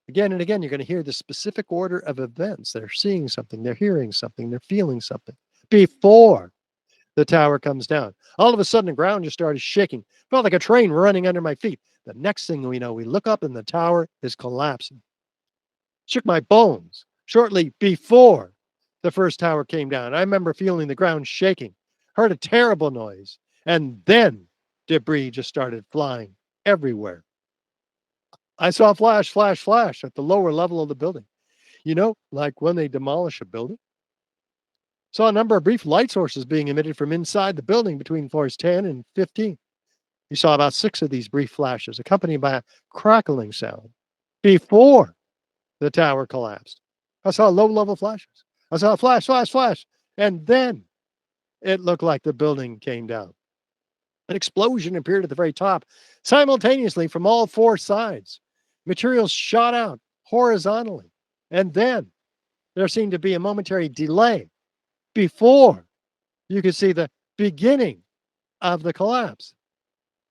Again and again, you're going to hear the specific order of events. They're seeing something, they're hearing something, they're feeling something before the tower comes down. All of a sudden, the ground just started shaking. Felt like a train running under my feet. The next thing we know, we look up and the tower is collapsing. Shook my bones shortly before the first tower came down. I remember feeling the ground shaking, heard a terrible noise, and then debris just started flying everywhere. I saw flash, flash, flash at the lower level of the building. You know, like when they demolish a building. Saw a number of brief light sources being emitted from inside the building between floors 10 and 15. You saw about 6 of these brief flashes, accompanied by a crackling sound before the tower collapsed. I saw low-level flashes. I saw a flash, flash, flash, and then it looked like the building came down. An explosion appeared at the very top, simultaneously from all 4 sides. Materials shot out horizontally, and then there seemed to be a momentary delay before you could see the beginning of the collapse.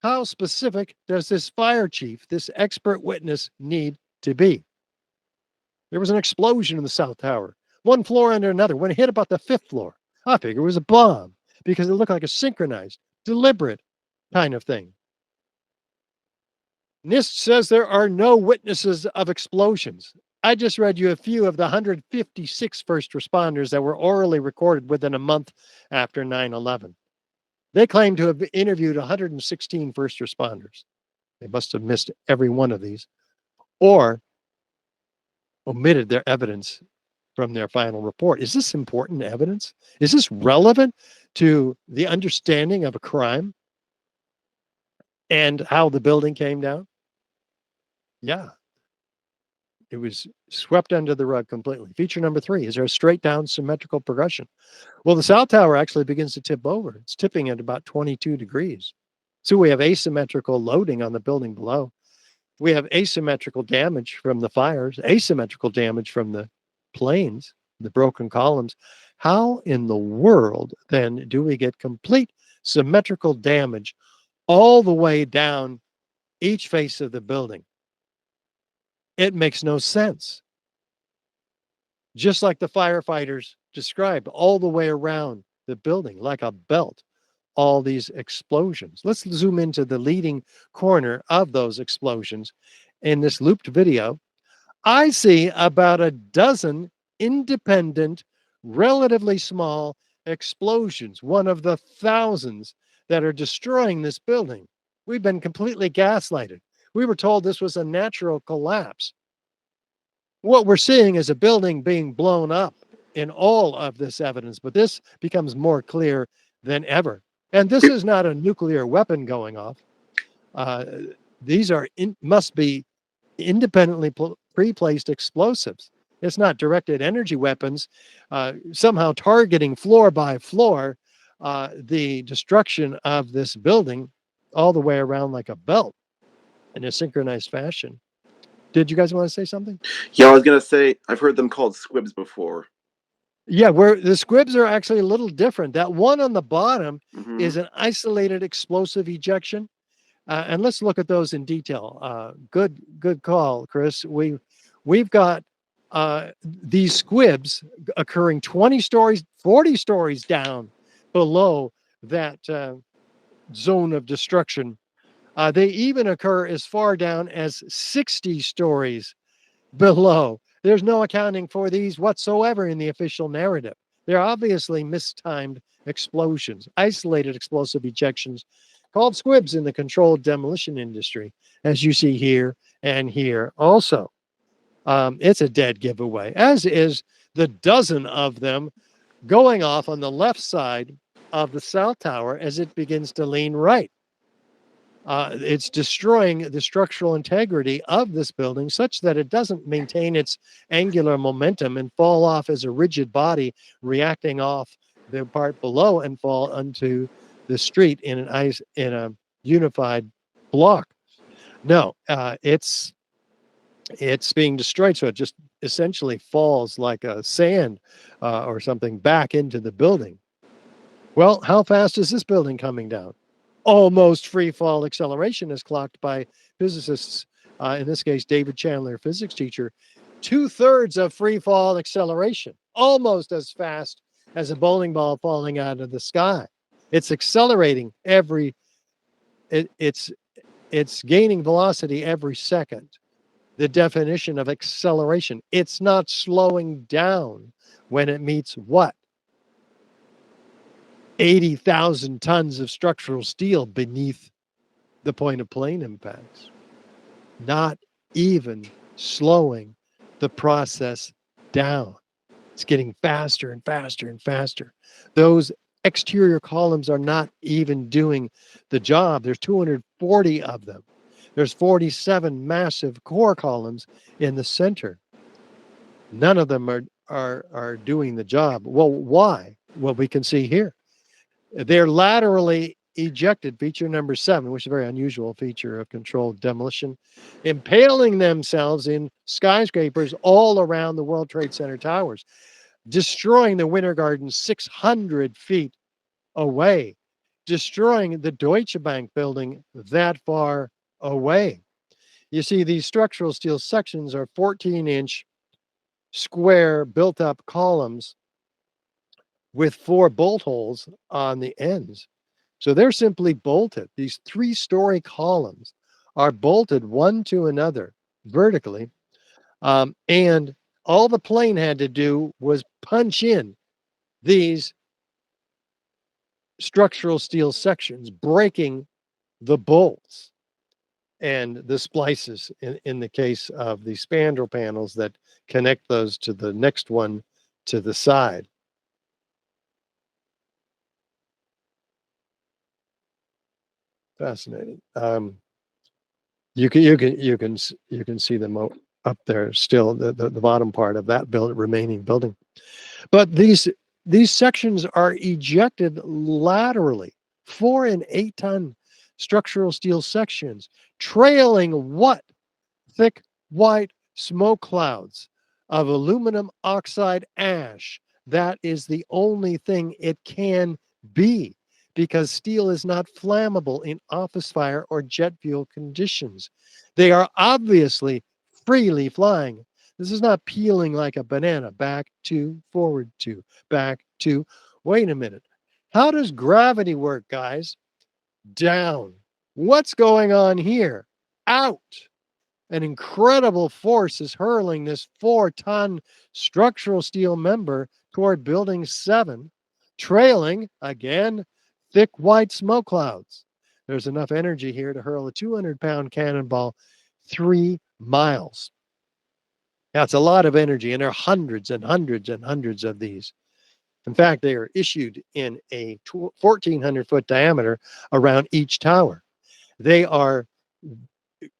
How specific does this fire chief, this expert witness, need to be? There was an explosion in the South Tower, one floor under another. When it hit about the 5th floor, I figured it was a bomb because it looked like a synchronized, deliberate kind of thing. NIST says there are no witnesses of explosions. I just read you a few of the 156 first responders that were orally recorded within a month after 9/11. They claim to have interviewed 116 first responders. They must have missed every one of these or omitted their evidence from their final report. Is this important evidence? Is this relevant to the understanding of a crime and how the building came down? Yeah. It was swept under the rug completely. Feature number 3, is there a straight down symmetrical progression? Well, the South Tower actually begins to tip over. It's tipping at about 22 degrees. So we have asymmetrical loading on the building below. We have asymmetrical damage from the fires, asymmetrical damage from the planes, the broken columns. How in the world then do we get complete symmetrical damage all the way down each face of the building? It makes no sense. Just like the firefighters described, all the way around the building, like a belt, all these explosions. Let's zoom into the leading corner of those explosions. In this looped video, I see about a dozen independent, relatively small explosions, one of the thousands that are destroying this building. We've been completely gaslighted. We were told this was a natural collapse. What we're seeing is a building being blown up in all of this evidence, but this becomes more clear than ever. And this is not a nuclear weapon going off. These are must be independently pre-placed explosives. It's not directed energy weapons, somehow targeting floor by floor the destruction of this building all the way around like a belt in a synchronized fashion. Did you guys want to say something? Yeah, I was going to say, I've heard them called squibs before. Yeah, where the squibs are actually a little different. That one on the bottom is an isolated explosive ejection. And let's look at those in detail. Good call, Chris. We've got these squibs occurring 20 stories, 40 stories down below that zone of destruction. They even occur as far down as 60 stories below. There's no accounting for these whatsoever in the official narrative. They're obviously mistimed explosions, isolated explosive ejections called squibs in the controlled demolition industry, as you see here and here also. It's a dead giveaway, as is the dozen of them going off on the left side of the South Tower as it begins to lean right. It's destroying the structural integrity of this building such that it doesn't maintain its angular momentum and fall off as a rigid body, reacting off the part below and fall onto the street in a unified block. No, it's being destroyed, so it just essentially falls like a sand or something back into the building. Well, how fast is this building coming down? Almost free fall acceleration is clocked by physicists, in this case, David Chandler, physics teacher, 2/3 of free fall acceleration, almost as fast as a bowling ball falling out of the sky. It's accelerating it's gaining velocity every second. The definition of acceleration, it's not slowing down when it meets what? 80,000 tons of structural steel beneath the point of plane impacts. Not even slowing the process down. It's getting faster and faster and faster. Those exterior columns are not even doing the job. There's 240 of them. There's 47 massive core columns in the center. None of them are doing the job. Well, why? Well, we can see here. They're laterally ejected, feature number 7, which is a very unusual feature of controlled demolition, impaling themselves in skyscrapers all around the World Trade Center towers, destroying the Winter Garden 600 feet away, destroying the Deutsche Bank building that far away. You see, these structural steel sections are 14-inch square built-up columns with 4 bolt holes on the ends. So they're simply bolted. These 3-story columns are bolted one to another vertically. And all the plane had to do was punch in these structural steel sections, breaking the bolts and the splices in the case of the spandrel panels that connect those to the next one to the side. Fascinating. You can see them up there still, the bottom part of that remaining building. But these sections are ejected laterally, 4 and 8 ton structural steel sections, trailing what? Thick white smoke clouds of aluminum oxide ash. That is the only thing it can be, because steel is not flammable in office fire or jet fuel conditions. They are obviously freely flying. This is not peeling like a banana, back to, forward to, back to. Wait a minute. How does gravity work, guys? Down. What's going on here? Out. An incredible force is hurling this 4-ton structural steel member toward building 7, trailing, again, thick white smoke clouds. There's enough energy here to hurl a 200-pound cannonball 3 miles. That's a lot of energy, and there are hundreds and hundreds and hundreds of these. In fact, they are issued in a 1,400-foot diameter around each tower. They are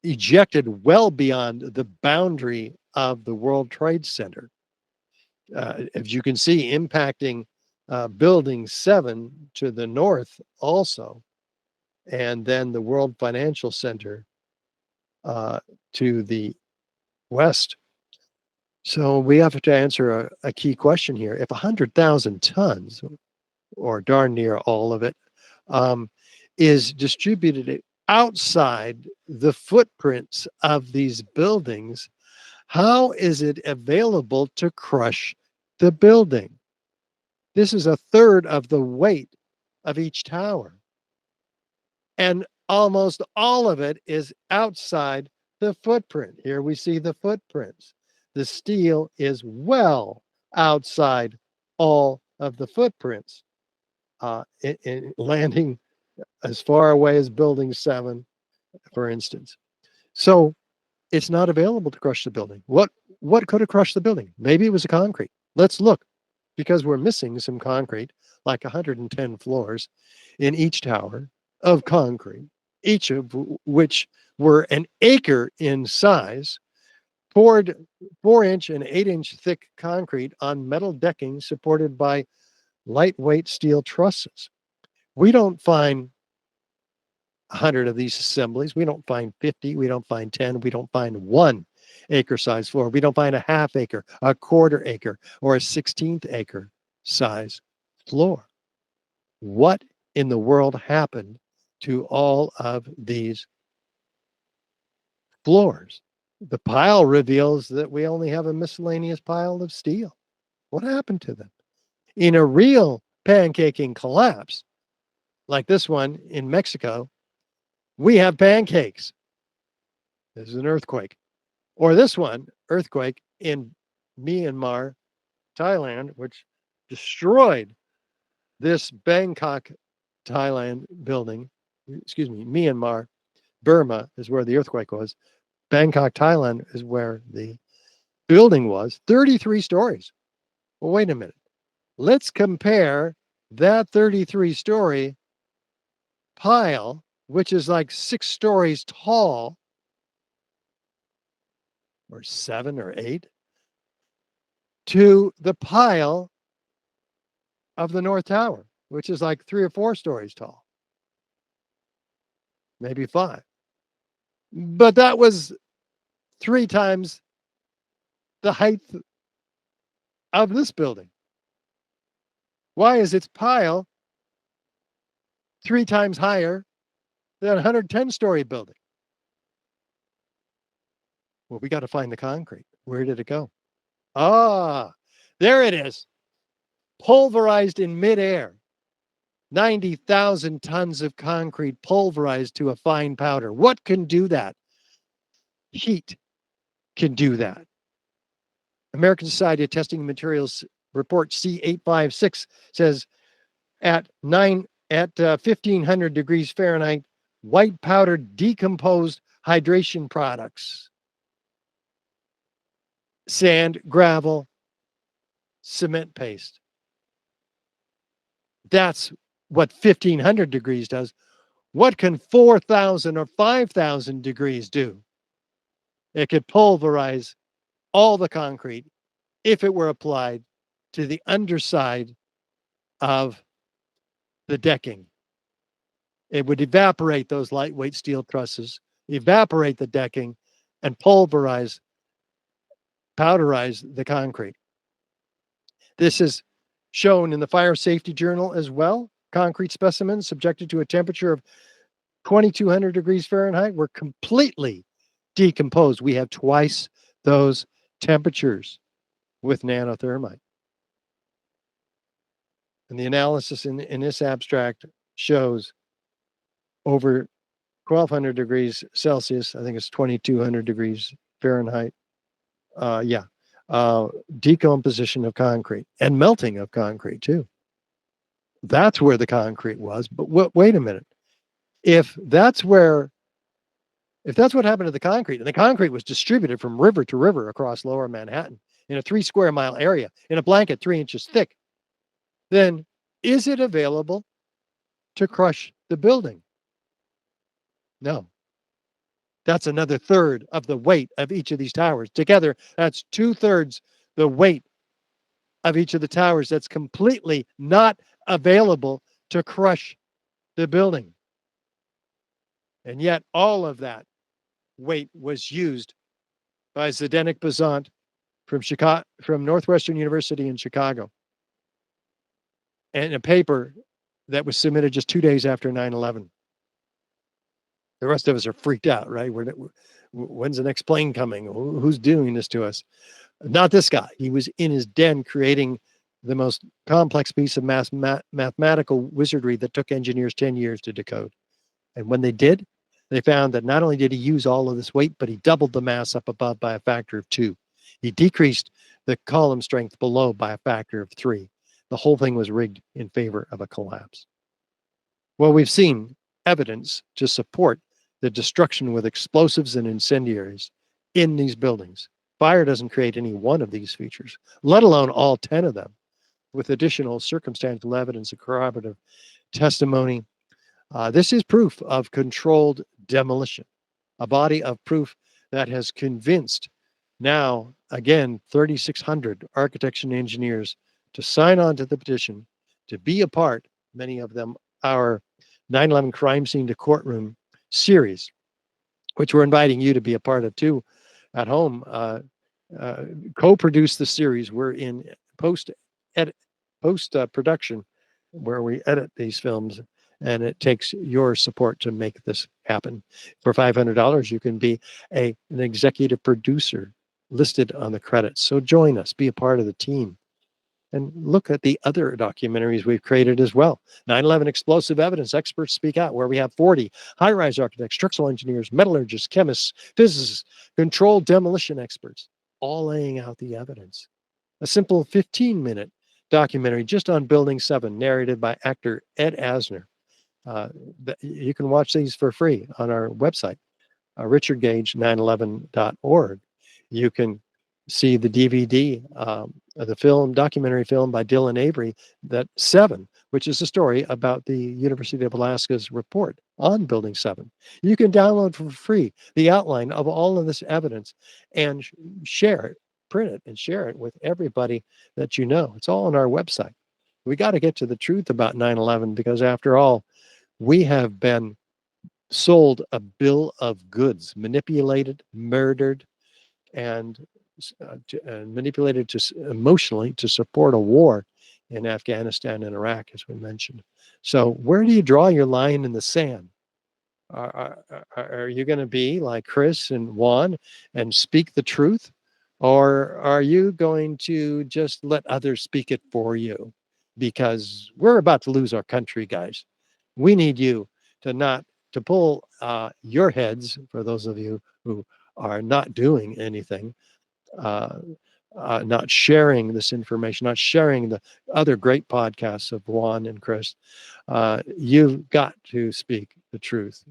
ejected well beyond the boundary of the World Trade Center. As you can see, impacting Building 7 to the north also, and then the World Financial Center to the west. So we have to answer a key question here. If 100,000 tons, or darn near all of it, is distributed outside the footprints of these buildings, how is it available to crush the building? This is 1/3 of the weight of each tower. And almost all of it is outside the footprint. Here we see the footprints. The steel is well outside all of the footprints, in landing as far away as Building 7, for instance. So it's not available to crush the building. What could have crushed the building? Maybe it was a concrete. Let's look, because we're missing some concrete, like 110 floors in each tower of concrete, each of which were an acre in size, poured 4-inch and 8-inch thick concrete on metal decking supported by lightweight steel trusses. We don't find 100 of these assemblies. We don't find 50. We don't find 10. We don't find 1 acre size floor. We don't find a 1/2 acre, a 1/4 acre, or a 1/16 acre size floor. What in the world happened to all of these floors? The pile reveals that we only have a miscellaneous pile of steel. What happened to them? In a real pancaking collapse, like this one in Mexico, we have pancakes. This is an earthquake. Or this one, earthquake in Myanmar, Thailand, which destroyed this Bangkok, Thailand building. Excuse me, Myanmar, Burma is where the earthquake was. Bangkok, Thailand is where the building was, 33 stories. Well, wait a minute. Let's compare that 33-story pile, which is like 6 stories tall, or 7 or 8, to the pile of the North Tower, which is like 3 or 4 stories tall, maybe 5. But that was 3 times the height of this building. Why is its pile 3 times higher than a 110-story building? Well, we got to find the concrete. Where did it go? Ah, there it is. Pulverized in midair. 90,000 tons of concrete pulverized to a fine powder. What can do that? Heat can do that. American Society of Testing Materials report C856 says at 1500 degrees Fahrenheit, white powder decomposed hydration products, sand, gravel, cement paste. That's what 1500 degrees does. What can 4,000 or 5,000 degrees do? It could pulverize all the concrete if it were applied to the underside of the decking. It would evaporate those lightweight steel trusses, evaporate the decking, and powderize the concrete. This is shown in the Fire Safety Journal as well. Concrete specimens subjected to a temperature of 2,200 degrees Fahrenheit were completely decomposed. We have twice those temperatures with nano-thermite. And the analysis in this abstract shows over 1,200 degrees Celsius, I think it's 2,200 degrees Fahrenheit, decomposition of concrete and melting of concrete too. That's where the concrete was. But wait a minute. If that's what happened to the concrete, and the concrete was distributed from river to river across lower Manhattan in a 3 square mile area in a blanket 3 inches thick, then is it available to crush the building? No. That's another third of the weight of each of these towers. Together, that's 2/3 the weight of each of the towers. That's completely not available to crush the building. And yet all of that weight was used by Zdeněk Bazant from Northwestern University in Chicago, and a paper that was submitted just 2 days after 9/11. The rest of us are freaked out, right? When's the next plane coming? Who's doing this to us? Not this guy. He was in his den creating the most complex piece of mathematical wizardry that took engineers 10 years to decode. And when they did, they found that not only did he use all of this weight, but he doubled the mass up above by a factor of 2. He decreased the column strength below by a factor of 3. The whole thing was rigged in favor of a collapse. Well, we've seen evidence to support the destruction with explosives and incendiaries in these buildings. Fire doesn't create any one of these features, let alone all 10 of them, with additional circumstantial evidence and corroborative testimony. This is proof of controlled demolition, a body of proof that has convinced now, again, 3,600 architects and engineers to sign on to the petition, to be a part, many of them, our 9/11 Crime Scene to Courtroom series, which we're inviting you to be a part of too at home. Co-produce the series. We're in post-production where we edit these films, and it takes your support to make this happen. For $500, you can be an executive producer listed on the credits. So join us, be a part of the team, and look at the other documentaries we've created as well. 9/11 Explosive Evidence, Experts Speak Out, where we have 40 high-rise architects, structural engineers, metallurgists, chemists, physicists, controlled demolition experts, all laying out the evidence. A simple 15-minute documentary just on Building 7, narrated by actor Ed Asner. You can watch these for free on our website, richardgage911.org. You can see the DVD, the documentary film by Dylan Avery, that 7, which is a story about the University of Alaska's report on Building 7. You can download for free the outline of all of this evidence and share it, print it, and share it with everybody that you know. It's all on our website. We got to get to the truth about 9/11 because, after all, we have been sold a bill of goods, manipulated, murdered, and manipulated emotionally to support a war in Afghanistan and Iraq, as we mentioned. So, where do you draw your line in the sand? Are you going to be like Chris and Juan and speak the truth? Or are you going to just let others speak it for you? Because we're about to lose our country, guys. We need you to pull your heads, for those of you who are not doing anything, uh, not sharing this information, not sharing the other great podcasts of Juan and Chris. You've got to speak the truth.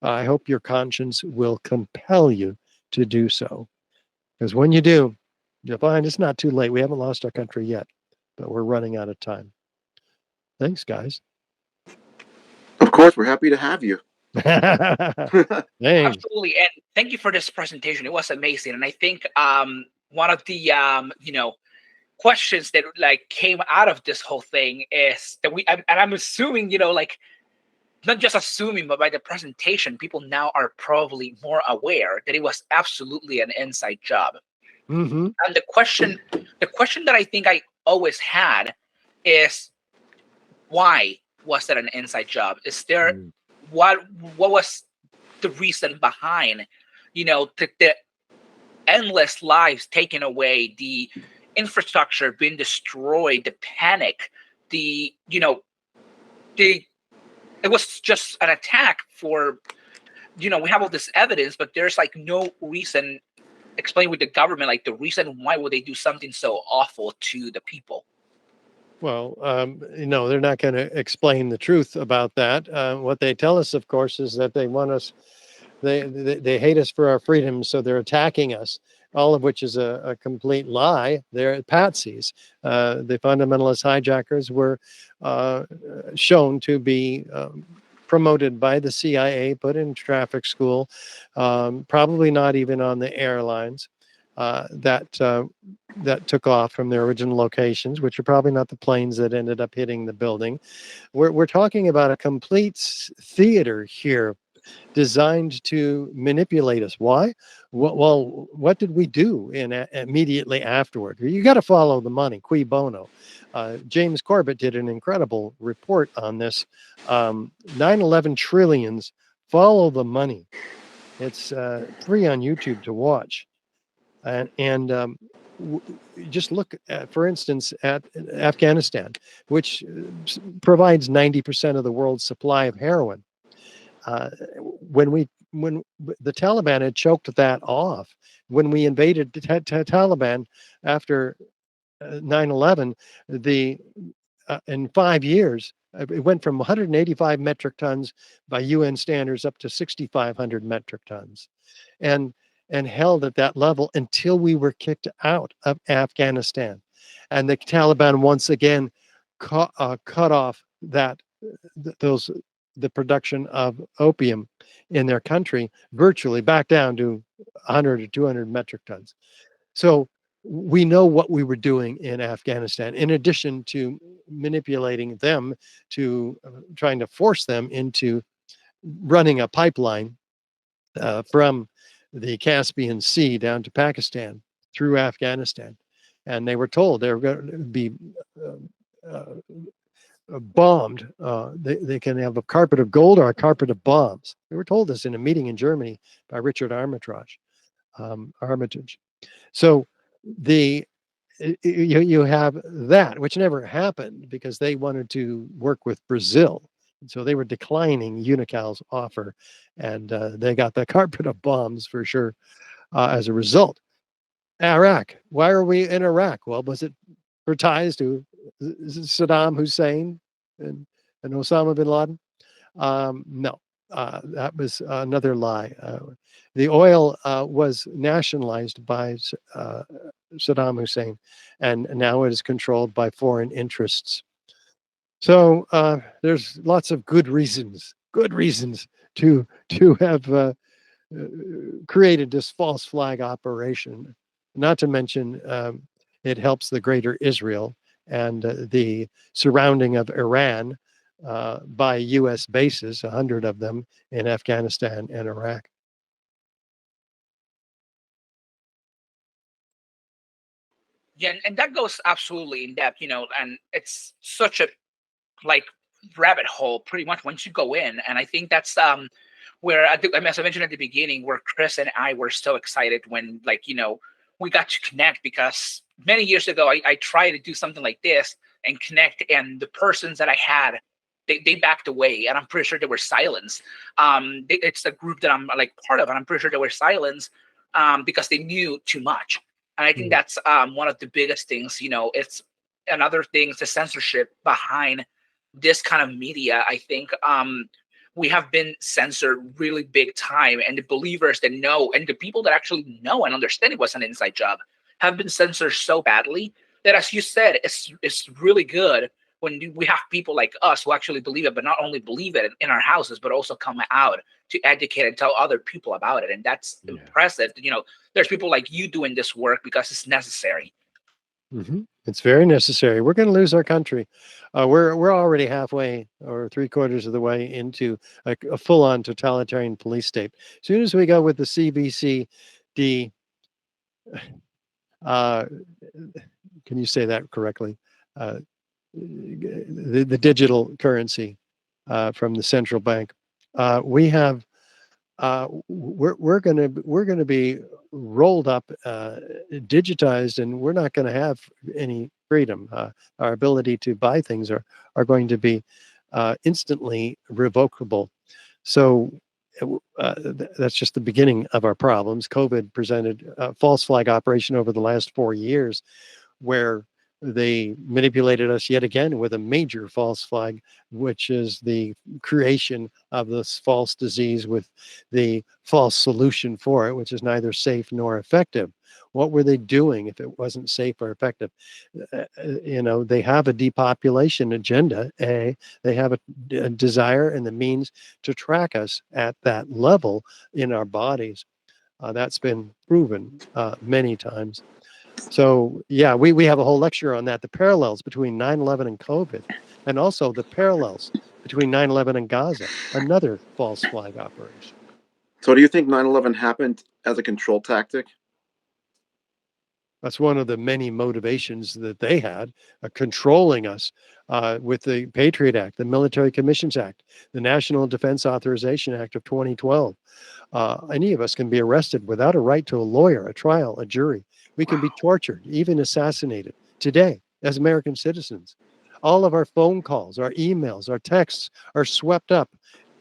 I hope your conscience will compel you to do so. Because when you do, you'll find it's not too late. We haven't lost our country yet, but we're running out of time. Thanks, guys. Of course, we're happy to have you. Thanks. Absolutely, and thank you for this presentation. It was amazing, and I think one of the questions that like came out of this whole thing is that and I'm assuming like not just assuming, but by the presentation, people now are probably more aware that it was absolutely an inside job. Mm-hmm. And the question that I think I always had is, why was that an inside job? Is there what was the reason behind, the endless lives taken away, the infrastructure being destroyed, the panic, it was just an attack for, we have all this evidence, but there's like no reason explained with the government, like the reason why would they do something so awful to the people. Well, they're not going to explain the truth about that. What they tell us, of course, is that they want us, they hate us for our freedom, so they're attacking us, all of which is a complete lie. They're patsies. The fundamentalist hijackers were shown to be promoted by the CIA, put in traffic school, probably not even on the airlines that took off from their original locations, which are probably not the planes that ended up hitting the building. We're talking about a complete theater here designed to manipulate us. Why? Well, what did we do immediately afterward? You got to follow the money, cui bono. James Corbett did an incredible report on this. 9/11 trillions, follow the money. It's free on YouTube to watch. And just look at, for instance, at Afghanistan, which provides 90% of the world's supply of heroin. When the Taliban had choked that off, when we invaded Taliban after 9/11, in 5 years, it went from 185 metric tons by UN standards up to 6,500 metric tons, and held at that level until we were kicked out of Afghanistan, and the Taliban once again cut off the production of opium in their country virtually back down to 100 or 200 metric tons. So we know what we were doing in Afghanistan, in addition to manipulating them to trying to force them into running a pipeline from the Caspian Sea down to Pakistan through Afghanistan. And they were told they were going to be bombed. They can have a carpet of gold or a carpet of bombs. They were told this in a meeting in Germany by Richard Armitage. So you have that, which never happened because they wanted to work with Brazil. So they were declining Unical's offer, and they got the carpet of bombs for sure as a result. Iraq. Why are we in Iraq? Well, was it for ties to Saddam Hussein and Osama bin Laden? No, that was another lie. The oil was nationalized by Saddam Hussein, and now it is controlled by foreign interests. So there's lots of good reasons to have created this false flag operation. Not to mention, it helps the greater Israel and the surrounding of Iran by U.S. bases, 100 of them in Afghanistan and Iraq. Yeah, and that goes absolutely in depth, and it's such a like rabbit hole pretty much once you go in. And I think that's where as I mentioned at the beginning, where Chris and I were so excited when we got to connect, because many years ago I tried to do something like this and connect, and the persons that I had, they backed away, and I'm pretty sure they were silenced. It's a group that I'm like part of, and I'm pretty sure they were silenced because they knew too much. And I think that's one of the biggest things. It's another thing is the censorship behind this kind of media. I think we have been censored really big time, and the believers that know, and the people that actually know and understand it was an inside job, have been censored so badly that, as you said, it's really good when we have people like us who actually believe it, but not only believe it in our houses, but also come out to educate and tell other people about it. And that's impressive. There's people like you doing this work because it's necessary. Mm-hmm. It's very necessary. We're going to lose our country. We're already halfway or 3/4 of the way into a full-on totalitarian police state. As soon as we go with the CBCD, can you say that correctly? The digital currency from the central bank, we're gonna be rolled up, digitized, and we're not going to have any freedom. Our ability to buy things are going to be instantly revocable. So that's just the beginning of our problems. COVID presented a false flag operation over the last 4 years, where they manipulated us yet again with a major false flag, which is the creation of this false disease with the false solution for it, which is neither safe nor effective. What were they doing if it wasn't safe or effective? They have a depopulation agenda. They have a desire and the means to track us at that level in our bodies. That's been proven many times. So, yeah, we have a whole lecture on that, the parallels between 9/11 and COVID, and also the parallels between 9/11 and Gaza, another false flag operation. So do you think 9/11 happened as a control tactic? That's one of the many motivations that they had, controlling us with the Patriot Act, the Military Commissions Act, the National Defense Authorization Act of 2012. Any of us can be arrested without a right to a lawyer, a trial, a jury. We can be tortured, even assassinated today as American citizens. All of our phone calls, our emails, our texts are swept up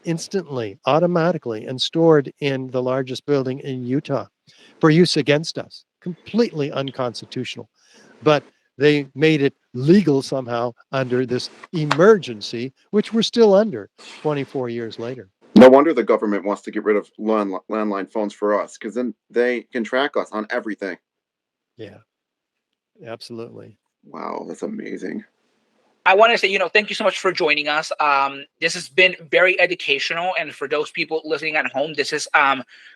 instantly, automatically, and stored in the largest building in Utah for use against us. Completely unconstitutional. But they made it legal somehow under this emergency, which we're still under 24 years later. No wonder the government wants to get rid of landline phones for us, because then they can track us on everything. Yeah, absolutely. Wow, that's amazing. I want to say, thank you so much for joining us. This has been very educational. And for those people listening at home, this is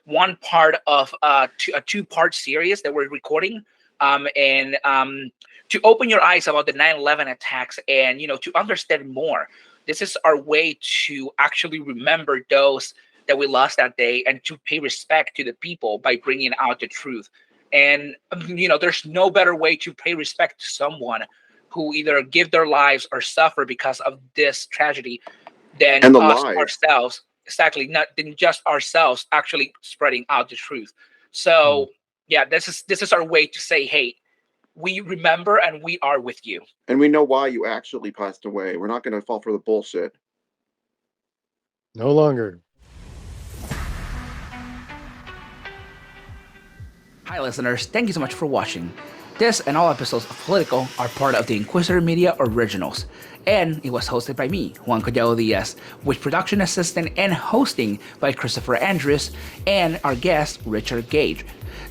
one part of a two-part series that we're recording. And to open your eyes about the 9/11 attacks and, to understand more. This is our way to actually remember those that we lost that day and to pay respect to the people by bringing out the truth. And, there's no better way to pay respect to someone who either give their lives or suffer because of this tragedy than us ourselves. Exactly, not than just ourselves actually spreading out the truth. So, yeah, this is our way to say, hey, we remember and we are with you. And we know why you actually passed away. We're not going to fall for the bullshit. No longer. Hi, listeners. Thank you so much for watching. This and all episodes of Politico are part of the Inquisitor Media Originals, and it was hosted by me, Juan Collado Díaz, with production assistant and hosting by Christopher Andrus and our guest, Richard Gage.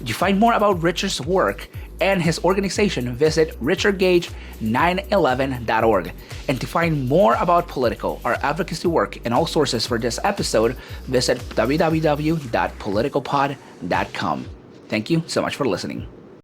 You find more about Richard's work and his organization, visit richardgage911.org. And to find more about Politico, our advocacy work, and all sources for this episode, visit www.politicopod.com. Thank you so much for listening.